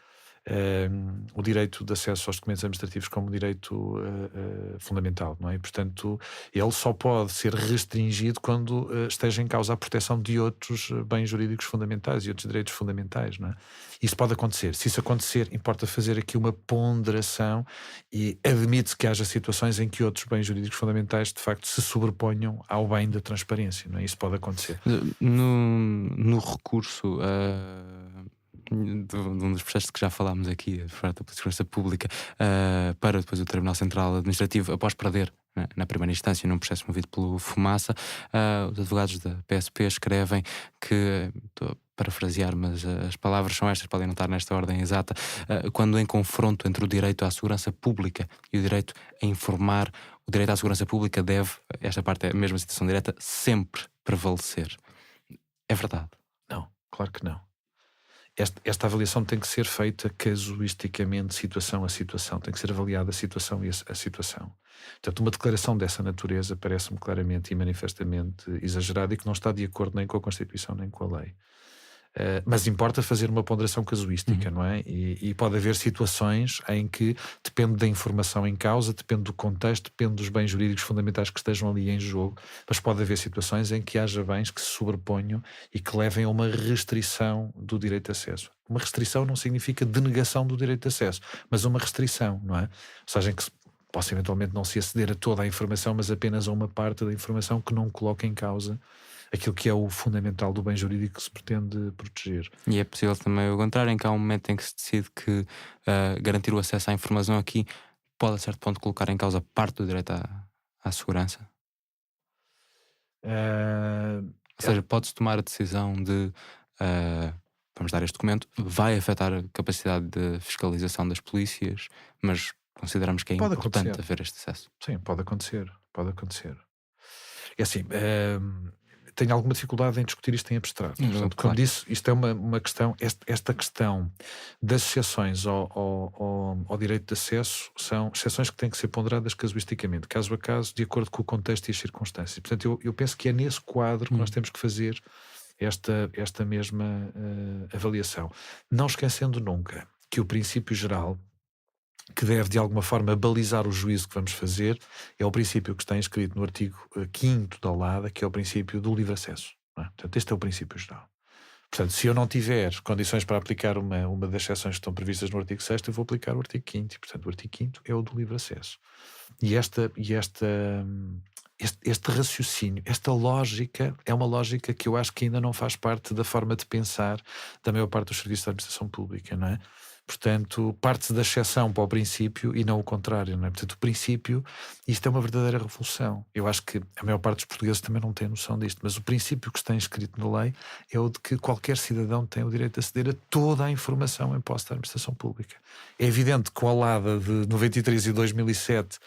o direito de acesso aos documentos administrativos como direito fundamental, não é? E, portanto, ele só pode ser restringido quando esteja em causa a proteção de outros bens jurídicos fundamentais e outros direitos fundamentais, não é? Isso pode acontecer. Se isso acontecer, importa fazer aqui uma ponderação e admite-se que haja situações em que outros bens jurídicos fundamentais de facto se sobreponham ao bem da transparência, não é? Isso pode acontecer. No recurso de um dos processos que já falámos aqui, por parte da Segurança Pública, para depois o Tribunal Central Administrativo, após perder na primeira instância num processo movido pelo Fumaça, os advogados da PSP escrevem que, estou a parafrasear, mas as palavras são estas, podem não estar nesta ordem exata, quando em confronto entre o direito à segurança pública e o direito a informar, o direito à segurança pública deve, esta parte é a mesma citação direta, sempre prevalecer. É verdade? Não, claro que não. Esta avaliação tem que ser feita casuisticamente, situação a situação. Tem que ser avaliada a situação e a situação. Portanto, uma declaração dessa natureza parece-me claramente e manifestamente exagerada e que não está de acordo nem com a Constituição nem com a lei. Mas importa fazer uma ponderação casuística, não é? E pode haver situações em que depende da informação em causa, depende do contexto, depende dos bens jurídicos fundamentais que estejam ali em jogo, mas pode haver situações em que haja bens que se sobreponham e que levem a uma restrição do direito de acesso. Uma restrição não significa denegação do direito de acesso, mas uma restrição, não é? Ou seja, em que possa eventualmente não se aceder a toda a informação, mas apenas a uma parte da informação que não coloca em causa aquilo que é o fundamental do bem jurídico que se pretende proteger. E é possível também o contrário, em que há um momento em que se decide que garantir o acesso à informação aqui pode, a certo ponto, colocar em causa parte do direito à segurança? Ou seja, pode-se tomar a decisão de vamos dar este documento, vai afetar a capacidade de fiscalização das polícias, mas consideramos que é Pode importante acontecer. haver este acesso. Sim, pode acontecer. Pode acontecer. É assim, tenho alguma dificuldade em discutir isto em abstrato. Portanto, como disse, isto é uma questão, esta questão das exceções ao direito de acesso são exceções que têm que ser ponderadas casuisticamente, caso a caso, de acordo com o contexto e as circunstâncias. Portanto, eu penso que é nesse quadro que nós temos que fazer esta mesma avaliação. Não esquecendo nunca que o princípio geral que deve de alguma forma balizar o juízo que vamos fazer é o princípio que está inscrito no artigo 5º da LADA, que é o princípio do livre acesso, não é? Portanto, este é o princípio geral. Portanto, se eu não tiver condições para aplicar uma das exceções que estão previstas no artigo 6º, eu vou aplicar o artigo 5º. E, portanto, o artigo 5º é o do livre acesso. E este raciocínio, esta lógica, é uma lógica que eu acho que ainda não faz parte da forma de pensar da maior parte dos serviços da administração pública, não é? Portanto, parte-se da exceção para o princípio e não o contrário, não é? Portanto, o princípio, isto é uma verdadeira revolução. Eu acho que a maior parte dos portugueses também não tem noção disto, mas o princípio que está inscrito na lei é o de que qualquer cidadão tem o direito de aceder a toda a informação em posse da administração pública. É evidente que com a LADA de 93 e 2007,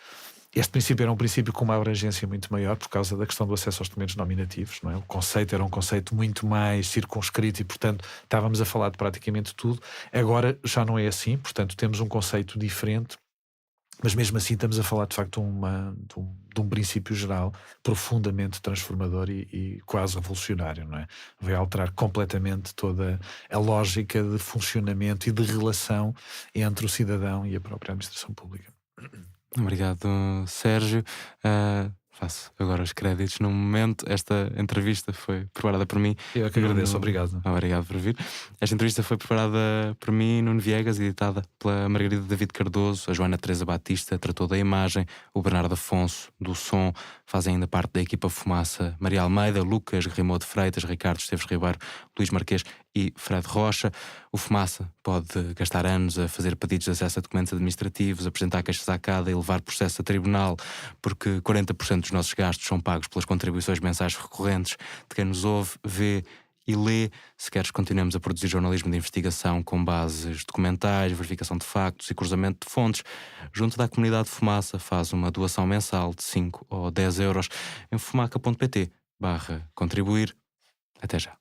este princípio era um princípio com uma abrangência muito maior por causa da questão do acesso aos documentos nominativos, não é? O conceito era um conceito muito mais circunscrito e, portanto, estávamos a falar de praticamente tudo. Agora já não é assim, portanto, temos um conceito diferente, mas mesmo assim estamos a falar, de facto, de um princípio geral profundamente transformador e quase revolucionário, não é? Vai alterar completamente toda a lógica de funcionamento e de relação entre o cidadão e a própria administração pública. Obrigado, Sérgio. Faço agora os créditos. No momento, esta entrevista foi preparada por mim. Eu é que agradeço, obrigado. Obrigado por vir. Esta entrevista foi preparada por mim, Nuno Viegas, editada pela Margarida David Cardoso, a Joana Teresa Batista tratou da imagem, o Bernardo Afonso do som, fazem ainda parte da equipa Fumaça, Maria Almeida, Lucas Rimou de Freitas, Ricardo Esteves Ribeiro, Luís Marquês e Fred Rocha. O Fumaça pode gastar anos a fazer pedidos de acesso a documentos administrativos, apresentar queixas à CADA e levar processo a tribunal, porque 40% dos nossos gastos são pagos pelas contribuições mensais recorrentes de quem nos ouve, vê e lê. Se queres, continuemos a produzir jornalismo de investigação com bases documentais, verificação de factos e cruzamento de fontes. Junto da comunidade Fumaça, faz uma doação mensal de 5 ou 10 euros em fumaca.pt/contribuir. Até já.